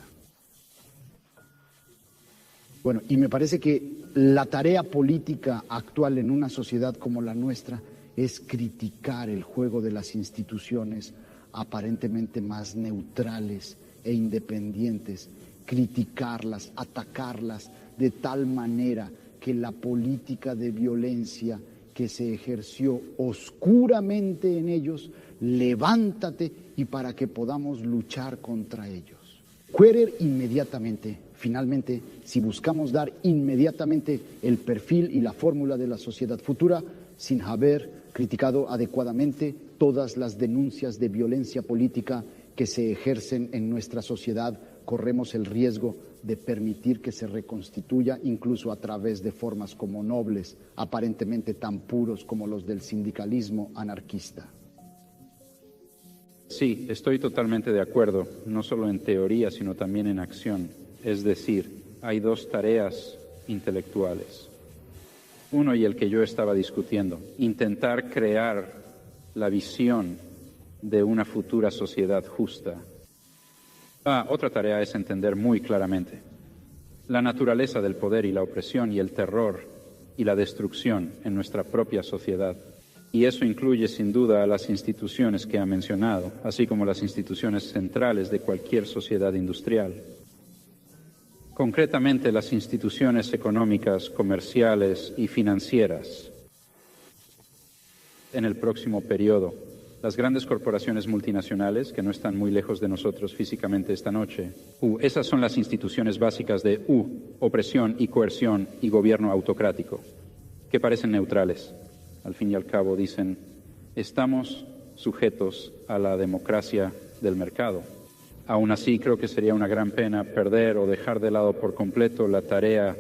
Bueno, y me parece que la tarea política actual en una sociedad como la nuestra es criticar el juego de las instituciones aparentemente más neutrales e independientes, criticarlas, atacarlas de tal manera que la política de violencia que se ejerció oscuramente en ellos, levántate y para que podamos luchar contra ellos. Querer inmediatamente, finalmente, si buscamos dar inmediatamente el perfil y la fórmula de la sociedad futura, sin haber criticado adecuadamente todas las denuncias de violencia política que se ejercen en nuestra sociedad, corremos el riesgo de permitir que se reconstituya incluso a través de formas como nobles, aparentemente tan puros como los del sindicalismo anarquista. Sí, estoy totalmente de acuerdo, no solo en teoría, sino también en acción. Es decir, hay dos tareas intelectuales. Uno y el que yo estaba discutiendo, intentar crear la visión de una futura sociedad justa. Otra tarea es entender muy claramente la naturaleza del poder y la opresión y el terror y la destrucción en nuestra propia sociedad. Y eso incluye sin duda a las instituciones que ha mencionado, así como las instituciones centrales de cualquier sociedad industrial. Concretamente, las instituciones económicas, comerciales y financieras. En el próximo periodo, las grandes corporaciones multinacionales, que no están muy lejos de nosotros físicamente esta noche. Esas son las instituciones básicas de opresión y coerción y gobierno autocrático, que parecen neutrales. Al fin y al cabo dicen, estamos sujetos a la democracia del mercado. Aún así, creo que sería una gran pena perder o dejar de lado por completo la tarea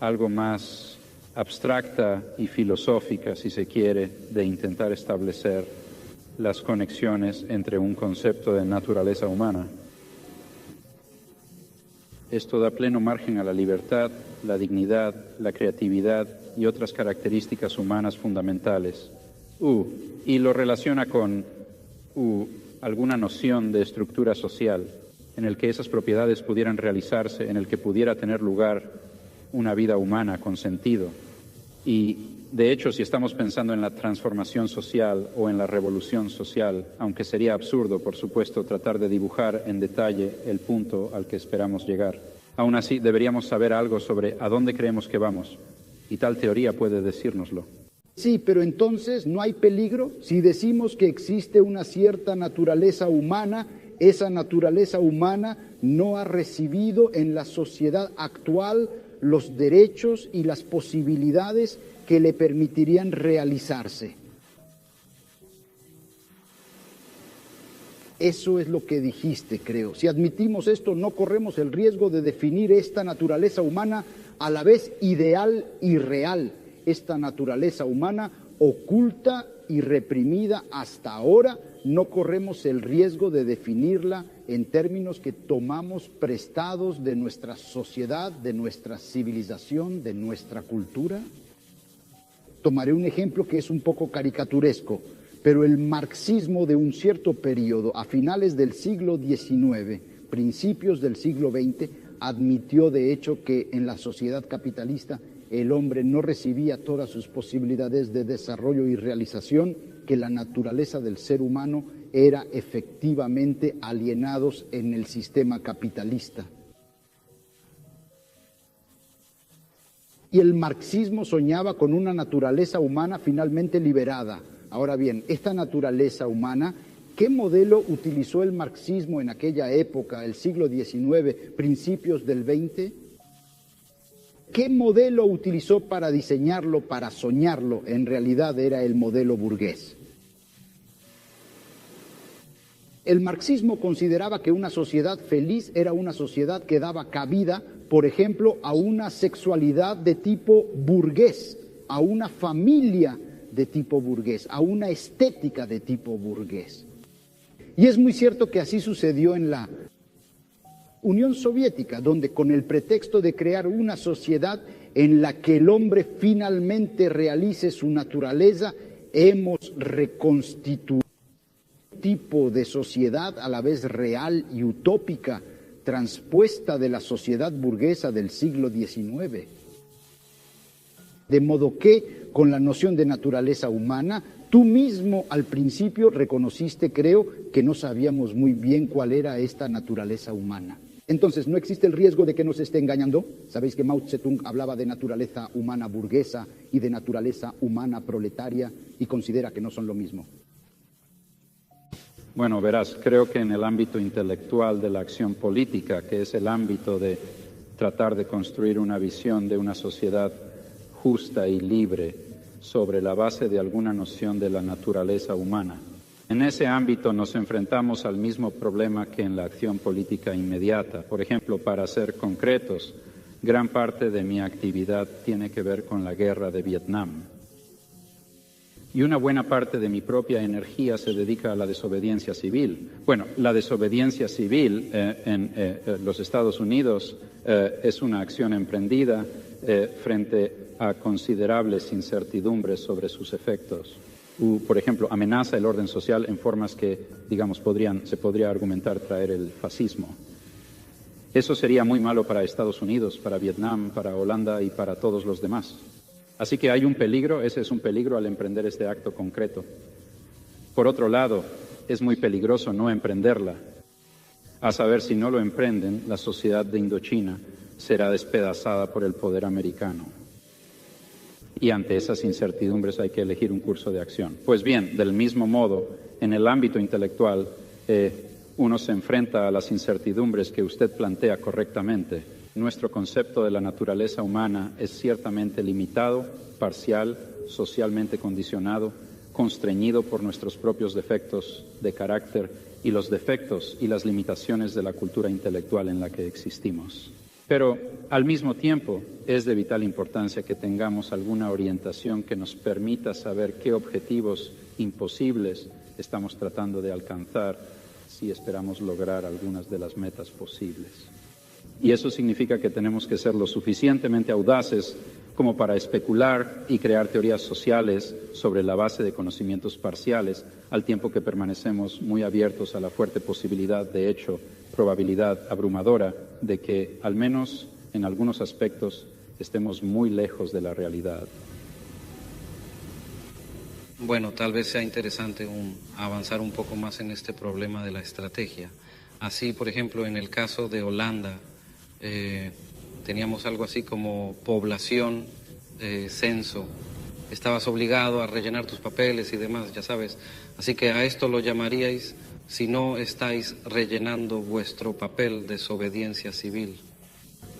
algo más abstracta y filosófica, si se quiere, de intentar establecer las conexiones entre un concepto de naturaleza humana. Esto da pleno margen a la libertad, la dignidad, la creatividad y otras características humanas fundamentales. Y lo relaciona con alguna noción de estructura social en el que esas propiedades pudieran realizarse, en el que pudiera tener lugar una vida humana con sentido. Y de hecho, si estamos pensando en la transformación social o en la revolución social, aunque sería absurdo, por supuesto, tratar de dibujar en detalle el punto al que esperamos llegar, aún así deberíamos saber algo sobre a dónde creemos que vamos, y tal teoría puede decírnoslo. Sí, pero entonces no hay peligro si decimos que existe una cierta naturaleza humana. Esa naturaleza humana no ha recibido en la sociedad actual los derechos y las posibilidades que le permitirían realizarse. Eso es lo que dijiste, creo. Si admitimos esto, no corremos el riesgo de definir esta naturaleza humana a la vez ideal y real. Esta naturaleza humana oculta y reprimida hasta ahora, no corremos el riesgo de definirla en términos que tomamos prestados de nuestra sociedad, de nuestra civilización, de nuestra cultura. Tomaré un ejemplo que es un poco caricaturesco, pero el marxismo de un cierto periodo, a finales del siglo XIX, principios del siglo XX, admitió de hecho que en la sociedad capitalista el hombre no recibía todas sus posibilidades de desarrollo y realización, que la naturaleza del ser humano era efectivamente alienados en el sistema capitalista. Y el marxismo soñaba con una naturaleza humana finalmente liberada. Ahora bien, esta naturaleza humana, ¿qué modelo utilizó el marxismo en aquella época, el siglo XIX, principios del XX? ¿Qué modelo utilizó para diseñarlo, para soñarlo? En realidad era el modelo burgués. El marxismo consideraba que una sociedad feliz era una sociedad que daba cabida, por ejemplo, a una sexualidad de tipo burgués, a una familia de tipo burgués, a una estética de tipo burgués. Y es muy cierto que así sucedió en la Unión Soviética, donde con el pretexto de crear una sociedad en la que el hombre finalmente realice su naturaleza, hemos reconstituido un tipo de sociedad a la vez real y utópica, transpuesta de la sociedad burguesa del siglo XIX. De modo que, con la noción de naturaleza humana, tú mismo al principio reconociste, creo, que no sabíamos muy bien cuál era esta naturaleza humana. Entonces, ¿no existe el riesgo de que nos esté engañando? Sabéis que Mao Zedong hablaba de naturaleza humana burguesa y de naturaleza humana proletaria y considera que no son lo mismo. Bueno, verás, creo que en el ámbito intelectual de la acción política, que es el ámbito de tratar de construir una visión de una sociedad justa y libre sobre la base de alguna noción de la naturaleza humana, en ese ámbito nos enfrentamos al mismo problema que en la acción política inmediata. Por ejemplo, para ser concretos, gran parte de mi actividad tiene que ver con la guerra de Vietnam. Y una buena parte de mi propia energía se dedica a la desobediencia civil. Bueno, la desobediencia civil en los Estados Unidos es una acción emprendida frente a considerables incertidumbres sobre sus efectos. Por ejemplo, amenaza el orden social en formas que, digamos, se podría argumentar traer el fascismo. Eso sería muy malo para Estados Unidos, para Vietnam, para Holanda y para todos los demás. Así que hay un peligro, ese es un peligro al emprender este acto concreto. Por otro lado, es muy peligroso no emprenderla. A saber, si no lo emprenden, la sociedad de Indochina será despedazada por el poder americano. Y ante esas incertidumbres hay que elegir un curso de acción. Pues bien, del mismo modo, en el ámbito intelectual, uno se enfrenta a las incertidumbres que usted plantea correctamente. Nuestro concepto de la naturaleza humana es ciertamente limitado, parcial, socialmente condicionado, constreñido por nuestros propios defectos de carácter y los defectos y las limitaciones de la cultura intelectual en la que existimos. Pero, al mismo tiempo, es de vital importancia que tengamos alguna orientación que nos permita saber qué objetivos imposibles estamos tratando de alcanzar si esperamos lograr algunas de las metas posibles. Y eso significa que tenemos que ser lo suficientemente audaces como para especular y crear teorías sociales sobre la base de conocimientos parciales, al tiempo que permanecemos muy abiertos a la fuerte posibilidad, de hecho, probabilidad abrumadora, de que, al menos en algunos aspectos, estemos muy lejos de la realidad. Bueno, tal vez sea interesante avanzar un poco más en este problema de la estrategia. Así, por ejemplo, en el caso de Holanda, teníamos algo así como población, censo. Estabas obligado a rellenar tus papeles y demás, ya sabes. Así que a esto lo llamaríais, si no estáis rellenando vuestro papel, desobediencia civil.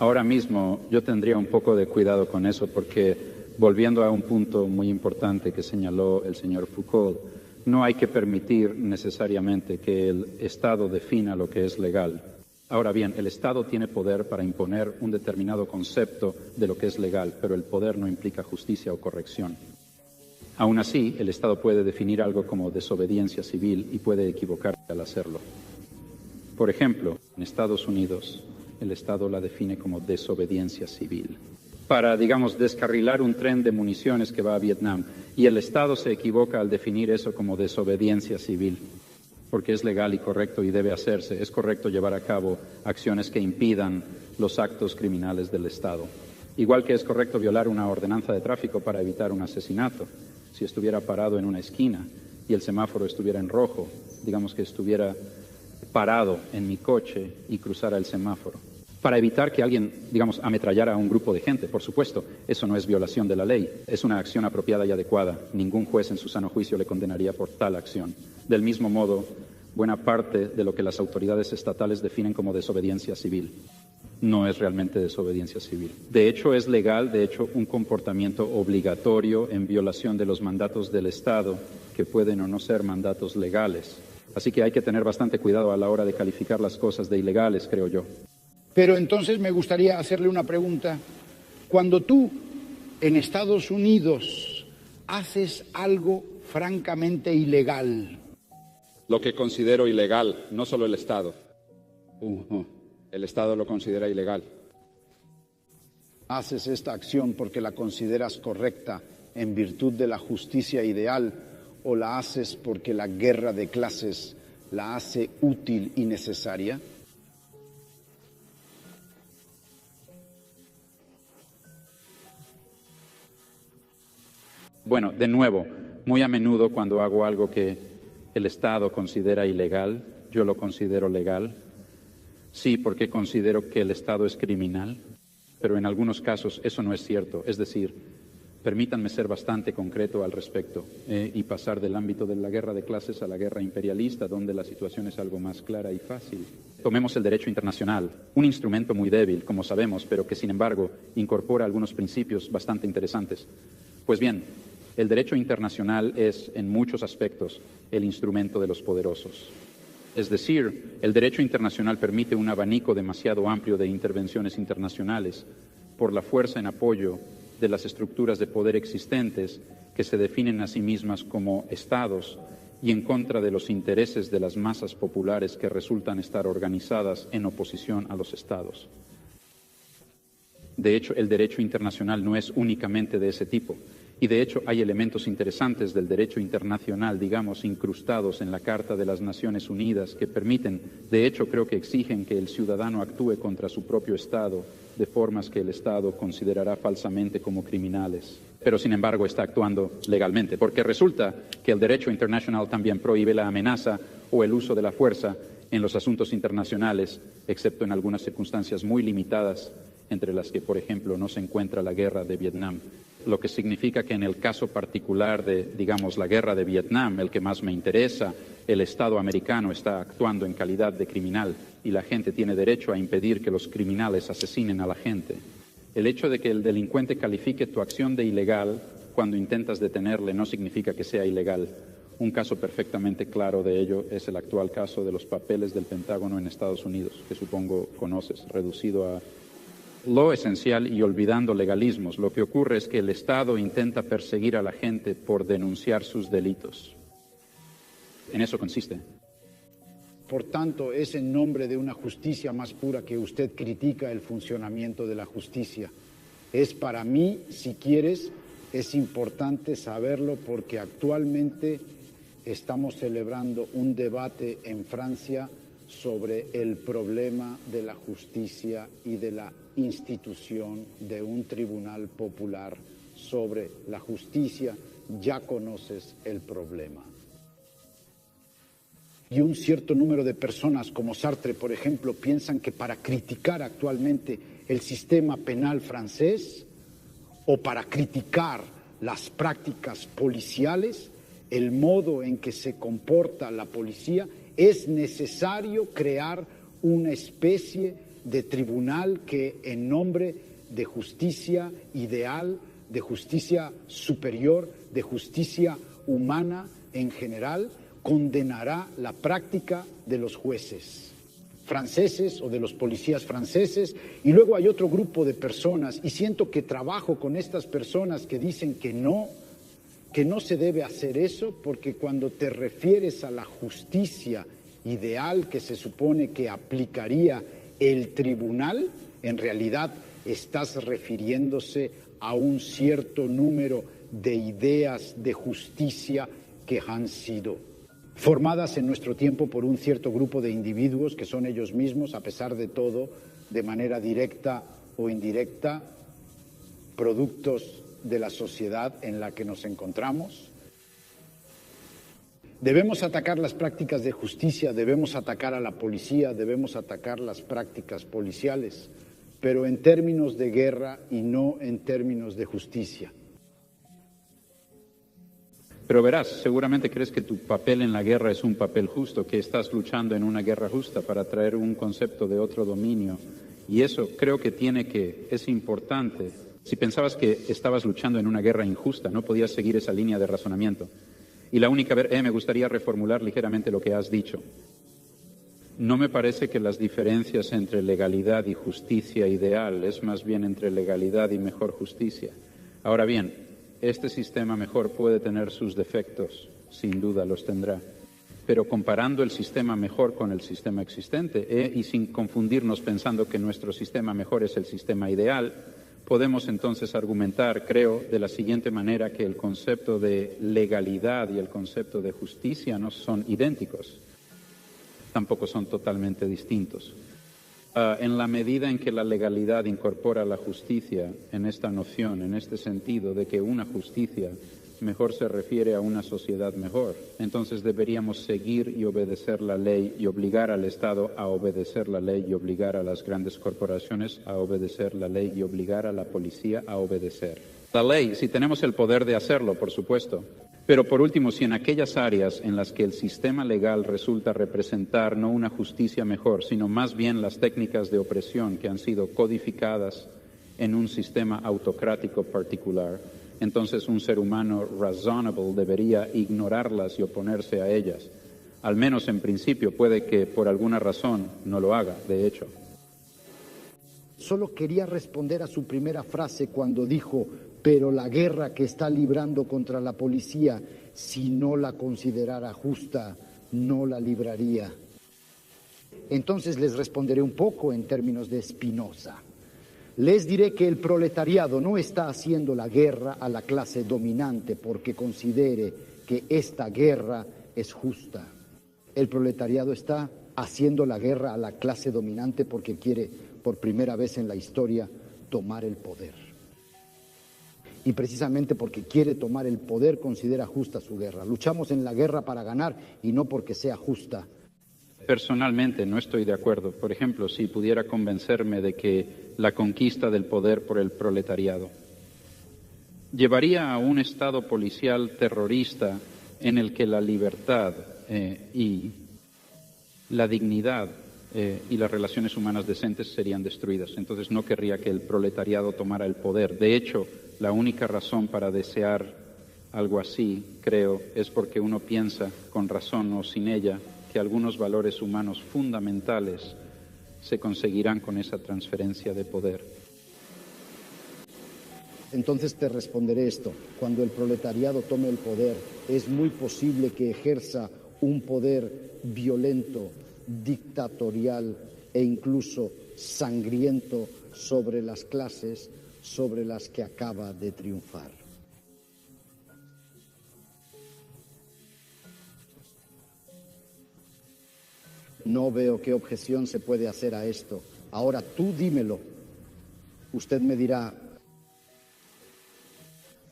Ahora mismo yo tendría un poco de cuidado con eso porque, volviendo a un punto muy importante que señaló el señor Foucault, no hay que permitir necesariamente que el Estado defina lo que es legal. Ahora bien, el Estado tiene poder para imponer un determinado concepto de lo que es legal, pero el poder no implica justicia o corrección. Aún así, el Estado puede definir algo como desobediencia civil y puede equivocarse al hacerlo. Por ejemplo, en Estados Unidos, el Estado la define como desobediencia civil. Para, digamos, descarrilar un tren de municiones que va a Vietnam, y el Estado se equivoca al definir eso como desobediencia civil, porque es legal y correcto y debe hacerse. Es correcto llevar a cabo acciones que impidan los actos criminales del Estado. Igual que es correcto violar una ordenanza de tráfico para evitar un asesinato. Si estuviera parado en una esquina y el semáforo estuviera en rojo, digamos que estuviera parado en mi coche y cruzara el semáforo. Para evitar que alguien, digamos, ametrallara a un grupo de gente, por supuesto, eso no es violación de la ley, es una acción apropiada y adecuada. Ningún juez en su sano juicio le condenaría por tal acción. Del mismo modo, buena parte de lo que las autoridades estatales definen como desobediencia civil no es realmente desobediencia civil. De hecho, es legal, de hecho, un comportamiento obligatorio en violación de los mandatos del Estado, que pueden o no ser mandatos legales. Así que hay que tener bastante cuidado a la hora de calificar las cosas de ilegales, creo yo. Pero entonces me gustaría hacerle una pregunta. Cuando tú, en Estados Unidos, haces algo francamente ilegal. Lo que considero ilegal, no solo el Estado. El Estado lo considera ilegal. Haces esta acción porque la consideras correcta en virtud de la justicia ideal, o la haces porque la guerra de clases la hace útil y necesaria. Bueno, de nuevo, muy a menudo cuando hago algo que el Estado considera ilegal, yo lo considero legal. Sí, porque considero que el Estado es criminal, pero en algunos casos eso no es cierto. Es decir, permítanme ser bastante concreto al respecto y pasar del ámbito de la guerra de clases a la guerra imperialista, donde la situación es algo más clara y fácil. Tomemos el derecho internacional, un instrumento muy débil, como sabemos, pero que sin embargo incorpora algunos principios bastante interesantes. Pues bien, el derecho internacional es, en muchos aspectos, el instrumento de los poderosos. Es decir, el derecho internacional permite un abanico demasiado amplio de intervenciones internacionales por la fuerza en apoyo de las estructuras de poder existentes que se definen a sí mismas como estados y en contra de los intereses de las masas populares que resultan estar organizadas en oposición a los estados. De hecho, el derecho internacional no es únicamente de ese tipo. Y de hecho hay elementos interesantes del derecho internacional, digamos, incrustados en la Carta de las Naciones Unidas que permiten, de hecho creo que exigen que el ciudadano actúe contra su propio Estado de formas que el Estado considerará falsamente como criminales. Pero sin embargo está actuando legalmente, porque resulta que el derecho internacional también prohíbe la amenaza o el uso de la fuerza en los asuntos internacionales, excepto en algunas circunstancias muy limitadas, entre las que, por ejemplo, no se encuentra la guerra de Vietnam. Lo que significa que en el caso particular de, digamos, la guerra de Vietnam, el que más me interesa, el Estado americano está actuando en calidad de criminal y la gente tiene derecho a impedir que los criminales asesinen a la gente. El hecho de que el delincuente califique tu acción de ilegal cuando intentas detenerle no significa que sea ilegal. Un caso perfectamente claro de ello es el actual caso de los papeles del Pentágono en Estados Unidos, que supongo conoces, reducido a lo esencial y olvidando legalismos. Lo que ocurre es que el Estado intenta perseguir a la gente por denunciar sus delitos. En eso consiste. Por tanto, es en nombre de una justicia más pura que usted critica el funcionamiento de la justicia. Es para mí, si quieres, es importante saberlo porque actualmente estamos celebrando un debate en Francia sobre el problema de la justicia y de la institución de un tribunal popular sobre la justicia. Ya conoces el problema. Y un cierto número de personas, como Sartre, por ejemplo, piensan que para criticar actualmente el sistema penal francés o para criticar las prácticas policiales, el modo en que se comporta la policía, es necesario crear una especie de tribunal que, en nombre de justicia ideal, de justicia superior, de justicia humana en general, condenará la práctica de los jueces franceses o de los policías franceses. Y luego hay otro grupo de personas, y siento que trabajo con estas personas que dicen que no se debe hacer eso, porque cuando te refieres a la justicia ideal que se supone que aplicaría el tribunal, en realidad estás refiriéndose a un cierto número de ideas de justicia que han sido formadas en nuestro tiempo por un cierto grupo de individuos que son ellos mismos, a pesar de todo, de manera directa o indirecta, productos de la sociedad en la que nos encontramos. Debemos atacar las prácticas de justicia, debemos atacar a la policía, debemos atacar las prácticas policiales, pero en términos de guerra y no en términos de justicia. Pero verás, seguramente crees que tu papel en la guerra es un papel justo, que estás luchando en una guerra justa para traer un concepto de otro dominio. Y eso creo que es importante. Si pensabas que estabas luchando en una guerra injusta, no podías seguir esa línea de razonamiento. Y la única me gustaría reformular ligeramente lo que has dicho. No me parece que las diferencias entre legalidad y justicia ideal es más bien entre legalidad y mejor justicia. Ahora bien, este sistema mejor puede tener sus defectos, sin duda los tendrá. Pero comparando el sistema mejor con el sistema existente y sin confundirnos pensando que nuestro sistema mejor es el sistema ideal, podemos entonces argumentar, creo, de la siguiente manera que el concepto de legalidad y el concepto de justicia no son idénticos, tampoco son totalmente distintos. En la medida en que la legalidad incorpora la justicia en esta noción, en este sentido de que una justicia mejor se refiere a una sociedad mejor, entonces deberíamos seguir y obedecer la ley y obligar al Estado a obedecer la ley y obligar a las grandes corporaciones a obedecer la ley y obligar a la policía a obedecer la ley, si tenemos el poder de hacerlo, por supuesto. Pero por último, si en aquellas áreas en las que el sistema legal resulta representar no una justicia mejor, sino más bien las técnicas de opresión que han sido codificadas en un sistema autocrático particular, entonces un ser humano razonable debería ignorarlas y oponerse a ellas. Al menos en principio, puede que por alguna razón no lo haga, de hecho. Solo quería responder a su primera frase cuando dijo: pero la guerra que está librando contra la policía, si no la considerara justa, no la libraría. Entonces les responderé un poco en términos de Spinoza. Les diré que el proletariado no está haciendo la guerra a la clase dominante porque considere que esta guerra es justa. El proletariado está haciendo la guerra a la clase dominante porque quiere, por primera vez en la historia, tomar el poder. Y precisamente porque quiere tomar el poder, considera justa su guerra. Luchamos en la guerra para ganar y no porque sea justa. Personalmente no estoy de acuerdo. Por ejemplo, si pudiera convencerme de que la conquista del poder por el proletariado llevaría a un Estado policial terrorista en el que la libertad y la dignidad y las relaciones humanas decentes serían destruidas. Entonces no querría que el proletariado tomara el poder. De hecho, la única razón para desear algo así, creo, es porque uno piensa, con razón o sin ella, que algunos valores humanos fundamentales se conseguirán con esa transferencia de poder. Entonces te responderé esto. Cuando el proletariado tome el poder, es muy posible que ejerza un poder violento, dictatorial e incluso sangriento sobre las clases sobre las que acaba de triunfar. No veo qué objeción se puede hacer a esto. Ahora tú dímelo. Usted me dirá,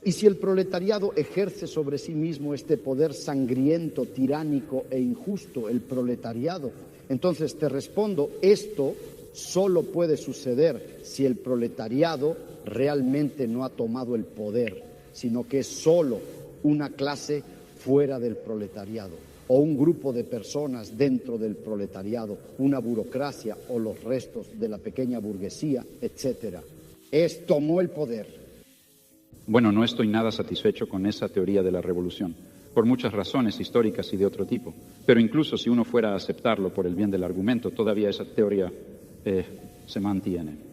¿y si el proletariado ejerce sobre sí mismo este poder sangriento, tiránico e injusto, el proletariado? Entonces te respondo, esto solo puede suceder si el proletariado realmente no ha tomado el poder, sino que es solo una clase fuera del proletariado, o un grupo de personas dentro del proletariado, una burocracia o los restos de la pequeña burguesía, etcétera. Tomó el poder. Bueno, no estoy nada satisfecho con esa teoría de la revolución, por muchas razones históricas y de otro tipo. Pero incluso si uno fuera a aceptarlo por el bien del argumento, todavía esa teoría se mantiene.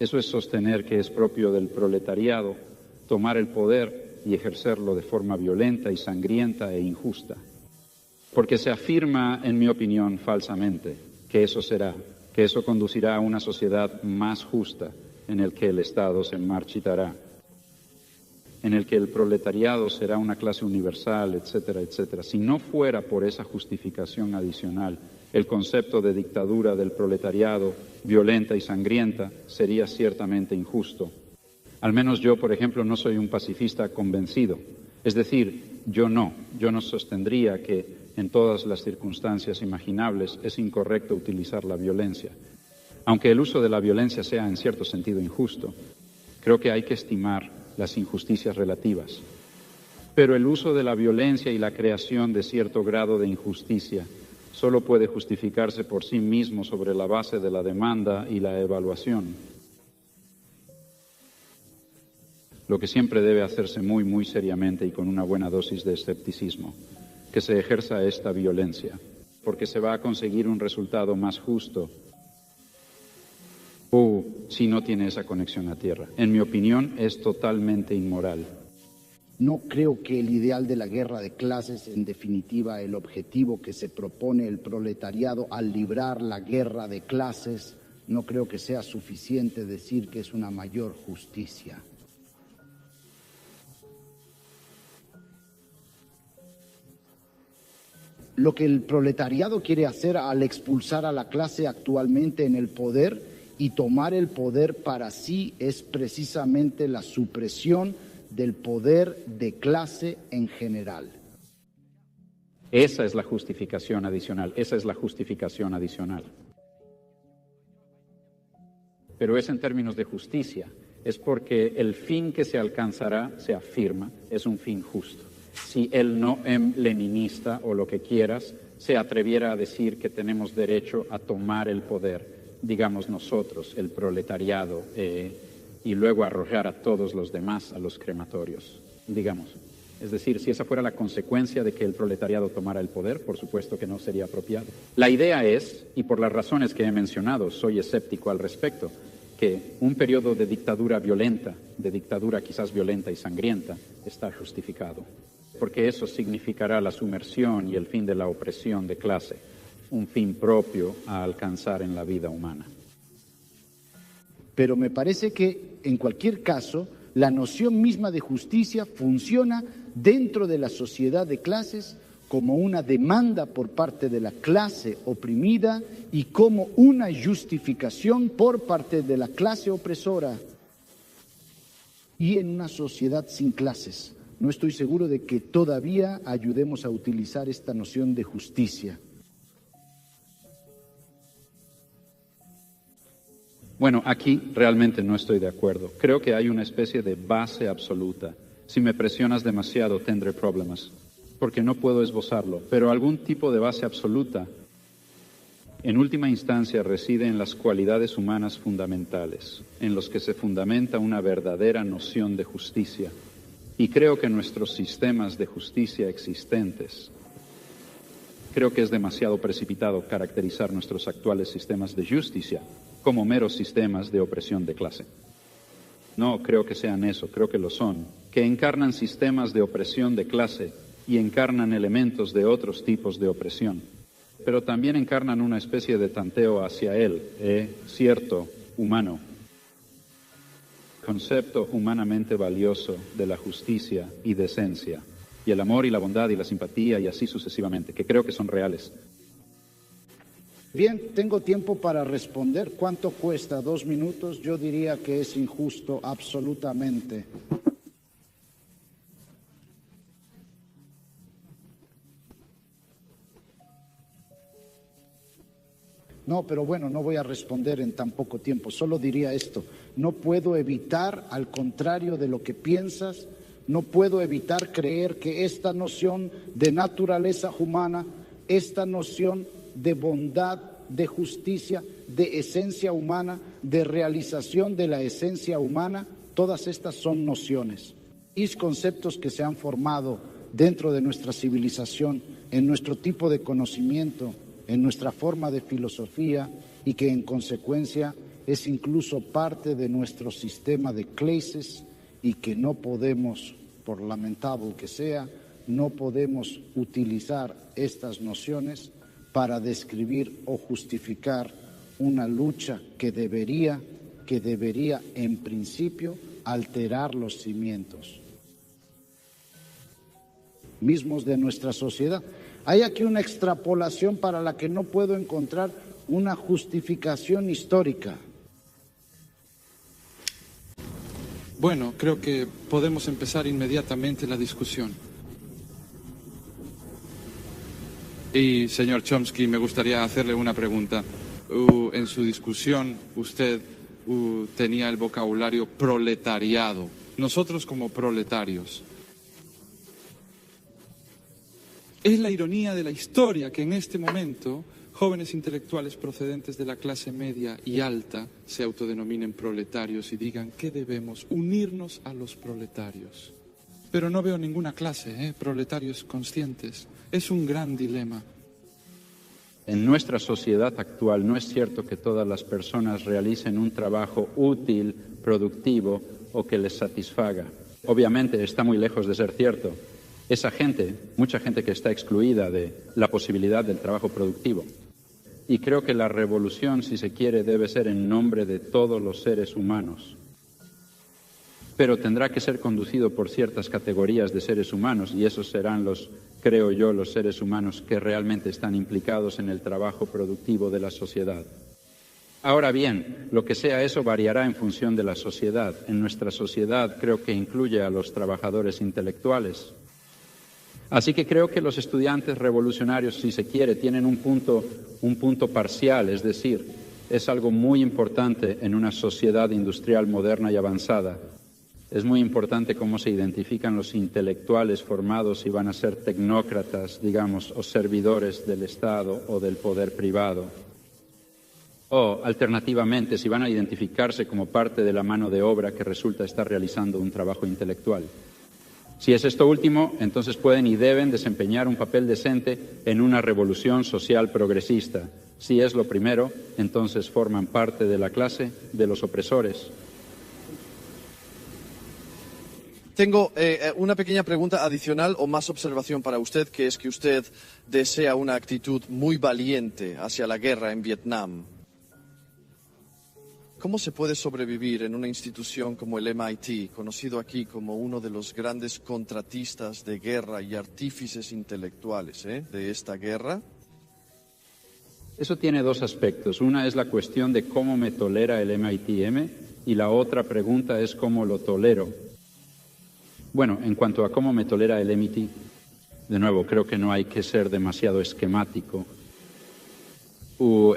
Eso es sostener que es propio del proletariado tomar el poder y ejercerlo de forma violenta y sangrienta e injusta. Porque se afirma, en mi opinión, falsamente, que eso será, que eso conducirá a una sociedad más justa en el que el Estado se marchitará, en el que el proletariado será una clase universal, etcétera, etcétera. Si no fuera por esa justificación adicional, el concepto de dictadura del proletariado, violenta y sangrienta, sería ciertamente injusto. Al menos yo, por ejemplo, no soy un pacifista convencido. Es decir, yo no sostendría que en todas las circunstancias imaginables es incorrecto utilizar la violencia. Aunque el uso de la violencia sea en cierto sentido injusto, creo que hay que estimar las injusticias relativas. Pero el uso de la violencia y la creación de cierto grado de injusticia solo puede justificarse por sí mismo sobre la base de la demanda y la evaluación. Lo que siempre debe hacerse muy, muy seriamente y con una buena dosis de escepticismo, que se ejerza esta violencia, porque se va a conseguir un resultado más justo o si no tiene esa conexión a tierra. En mi opinión, es totalmente inmoral. No creo que el ideal de la guerra de clases, en definitiva el objetivo que se propone el proletariado al librar la guerra de clases, no creo que sea suficiente decir que es una mayor justicia. Lo que el proletariado quiere hacer al expulsar a la clase actualmente en el poder y tomar el poder para sí es precisamente la supresión del poder de clase en general. Esa es la justificación adicional, Pero es en términos de justicia, es porque el fin que se alcanzará, se afirma, es un fin justo. Si el no leninista o lo que quieras se atreviera a decir que tenemos derecho a tomar el poder, digamos nosotros, el proletariado, y luego arrojar a todos los demás a los crematorios, digamos. Es decir, si esa fuera la consecuencia de que el proletariado tomara el poder, por supuesto que no sería apropiado. La idea es, y por las razones que he mencionado, soy escéptico al respecto, que un periodo de dictadura violenta, de dictadura quizás violenta y sangrienta, está justificado. Porque eso significará la sumersión y el fin de la opresión de clase, un fin propio a alcanzar en la vida humana. Pero me parece que, en cualquier caso, la noción misma de justicia funciona dentro de la sociedad de clases como una demanda por parte de la clase oprimida y como una justificación por parte de la clase opresora. Y en una sociedad sin clases, no estoy seguro de que todavía ayudemos a utilizar esta noción de justicia. Bueno, aquí realmente no estoy de acuerdo. Creo que hay una especie de base absoluta. Si me presionas demasiado tendré problemas, porque no puedo esbozarlo, pero algún tipo de base absoluta, en última instancia, reside en las cualidades humanas fundamentales, en los que se fundamenta una verdadera noción de justicia. Y creo que nuestros sistemas de justicia existentes, creo que es demasiado precipitado caracterizar nuestros actuales sistemas de justicia como meros sistemas de opresión de clase. No creo que sean eso, creo que lo son, que encarnan sistemas de opresión de clase y encarnan elementos de otros tipos de opresión, pero también encarnan una especie de tanteo hacia él, cierto, humano, concepto humanamente valioso de la justicia y decencia, y el amor y la bondad y la simpatía y así sucesivamente, que creo que son reales. Bien, tengo tiempo para responder. ¿Cuánto cuesta? 2 minutos. Yo diría que es injusto, absolutamente. No, pero bueno, no voy a responder en tan poco tiempo. Solo diría esto. No puedo evitar, al contrario de lo que piensas, no puedo evitar creer que esta noción de naturaleza humana, esta noción de bondad, de justicia, de esencia humana, de realización de la esencia humana, todas estas son nociones y conceptos que se han formado dentro de nuestra civilización, en nuestro tipo de conocimiento, en nuestra forma de filosofía y que en consecuencia es incluso parte de nuestro sistema de clases y que no podemos, por lamentable que sea, no podemos utilizar estas nociones para describir o justificar una lucha que debería en principio alterar los cimientos mismos de nuestra sociedad. Hay aquí una extrapolación para la que no puedo encontrar una justificación histórica. Bueno, creo que podemos empezar inmediatamente la discusión. Y, señor Chomsky, me gustaría hacerle una pregunta. En su discusión, usted tenía el vocabulario proletariado. Nosotros como proletarios. Es la ironía de la historia que en este momento jóvenes intelectuales procedentes de la clase media y alta se autodenominen proletarios y digan que debemos unirnos a los proletarios. Pero no veo ninguna clase, proletarios conscientes. Es un gran dilema. En nuestra sociedad actual no es cierto que todas las personas realicen un trabajo útil, productivo o que les satisfaga. Obviamente está muy lejos de ser cierto. Esa gente, mucha gente que está excluida de la posibilidad del trabajo productivo. Y creo que la revolución, si se quiere, debe ser en nombre de todos los seres humanos. Pero tendrá que ser conducido por ciertas categorías de seres humanos y esos serán creo yo, los seres humanos que realmente están implicados en el trabajo productivo de la sociedad. Ahora bien, lo que sea eso variará en función de la sociedad. En nuestra sociedad creo que incluye a los trabajadores intelectuales. Así que creo que los estudiantes revolucionarios, si se quiere, tienen un punto parcial, es decir, es algo muy importante en una sociedad industrial moderna y avanzada. Es muy importante cómo se identifican los intelectuales formados si van a ser tecnócratas, digamos, o servidores del Estado o del poder privado. O, alternativamente, si van a identificarse como parte de la mano de obra que resulta estar realizando un trabajo intelectual. Si es esto último, entonces pueden y deben desempeñar un papel decente en una revolución social progresista. Si es lo primero, entonces forman parte de la clase de los opresores. Tengo una pequeña pregunta adicional o más observación para usted, que es que usted desea una actitud muy valiente hacia la guerra en Vietnam. ¿Cómo se puede sobrevivir en una institución como el MIT, conocido aquí como uno de los grandes contratistas de guerra y artífices intelectuales de esta guerra? Eso tiene dos aspectos. Una es la cuestión de cómo me tolera el MIT-M y la otra pregunta es cómo lo tolero. Bueno, en cuanto a cómo me tolera el MIT, de nuevo, creo que no hay que ser demasiado esquemático.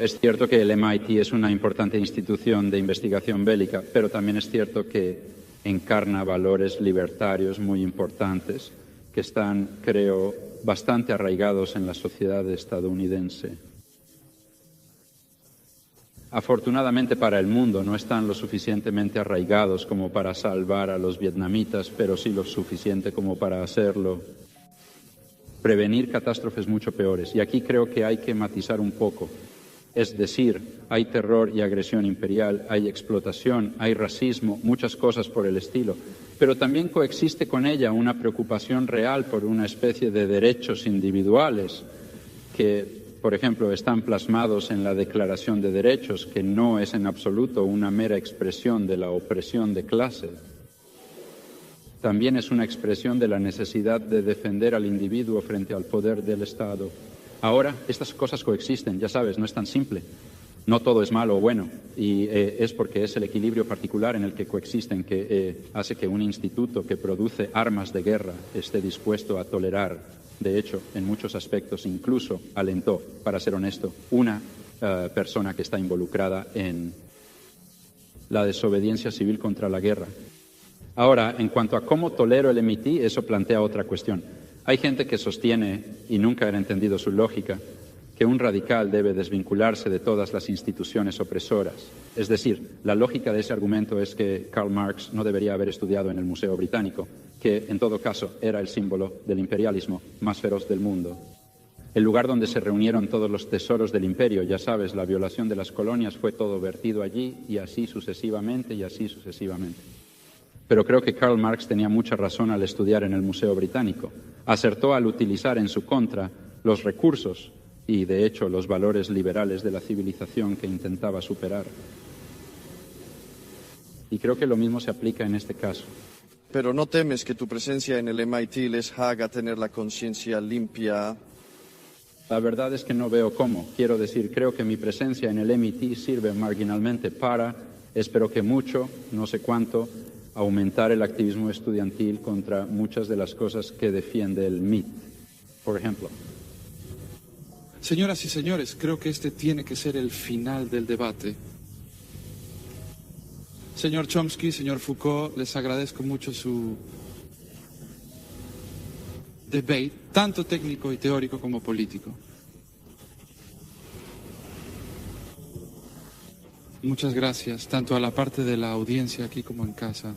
Es cierto que el MIT es una importante institución de investigación bélica, pero también es cierto que encarna valores libertarios muy importantes que están, creo, bastante arraigados en la sociedad estadounidense. Afortunadamente para el mundo no están lo suficientemente arraigados como para salvar a los vietnamitas, pero sí lo suficiente como para hacerlo. Prevenir catástrofes mucho peores. Y aquí creo que hay que matizar un poco. Es decir, hay terror y agresión imperial, hay explotación, hay racismo, muchas cosas por el estilo. Pero también coexiste con ella una preocupación real por una especie de derechos individuales que, por ejemplo, están plasmados en la Declaración de Derechos, que no es en absoluto una mera expresión de la opresión de clase. También es una expresión de la necesidad de defender al individuo frente al poder del Estado. Ahora, estas cosas coexisten, ya sabes, no es tan simple. No todo es malo o bueno, y es porque es el equilibrio particular en el que coexisten que hace que un instituto que produce armas de guerra esté dispuesto a tolerar. De hecho, en muchos aspectos incluso alentó, para ser honesto, una persona que está involucrada en la desobediencia civil contra la guerra. Ahora, en cuanto a cómo tolero el MIT, eso plantea otra cuestión. Hay gente que sostiene, y nunca he entendido su lógica, que un radical debe desvincularse de todas las instituciones opresoras. Es decir, la lógica de ese argumento es que Karl Marx no debería haber estudiado en el Museo Británico, que en todo caso era el símbolo del imperialismo más feroz del mundo. El lugar donde se reunieron todos los tesoros del imperio, ya sabes, la violación de las colonias, fue todo vertido allí y así sucesivamente y así sucesivamente. Pero creo que Karl Marx tenía mucha razón al estudiar en el Museo Británico. Acertó al utilizar en su contra los recursos y, de hecho, los valores liberales de la civilización que intentaba superar. Y creo que lo mismo se aplica en este caso. Pero ¿no temes que tu presencia en el MIT les haga tener la conciencia limpia? La verdad es que no veo cómo. Quiero decir, creo que mi presencia en el MIT sirve marginalmente para, espero que mucho, no sé cuánto, aumentar el activismo estudiantil contra muchas de las cosas que defiende el MIT, por ejemplo. Señoras y señores, creo que este tiene que ser el final del debate. Señor Chomsky, señor Foucault, les agradezco mucho su debate, tanto técnico y teórico como político. Muchas gracias, tanto a la parte de la audiencia aquí como en casa.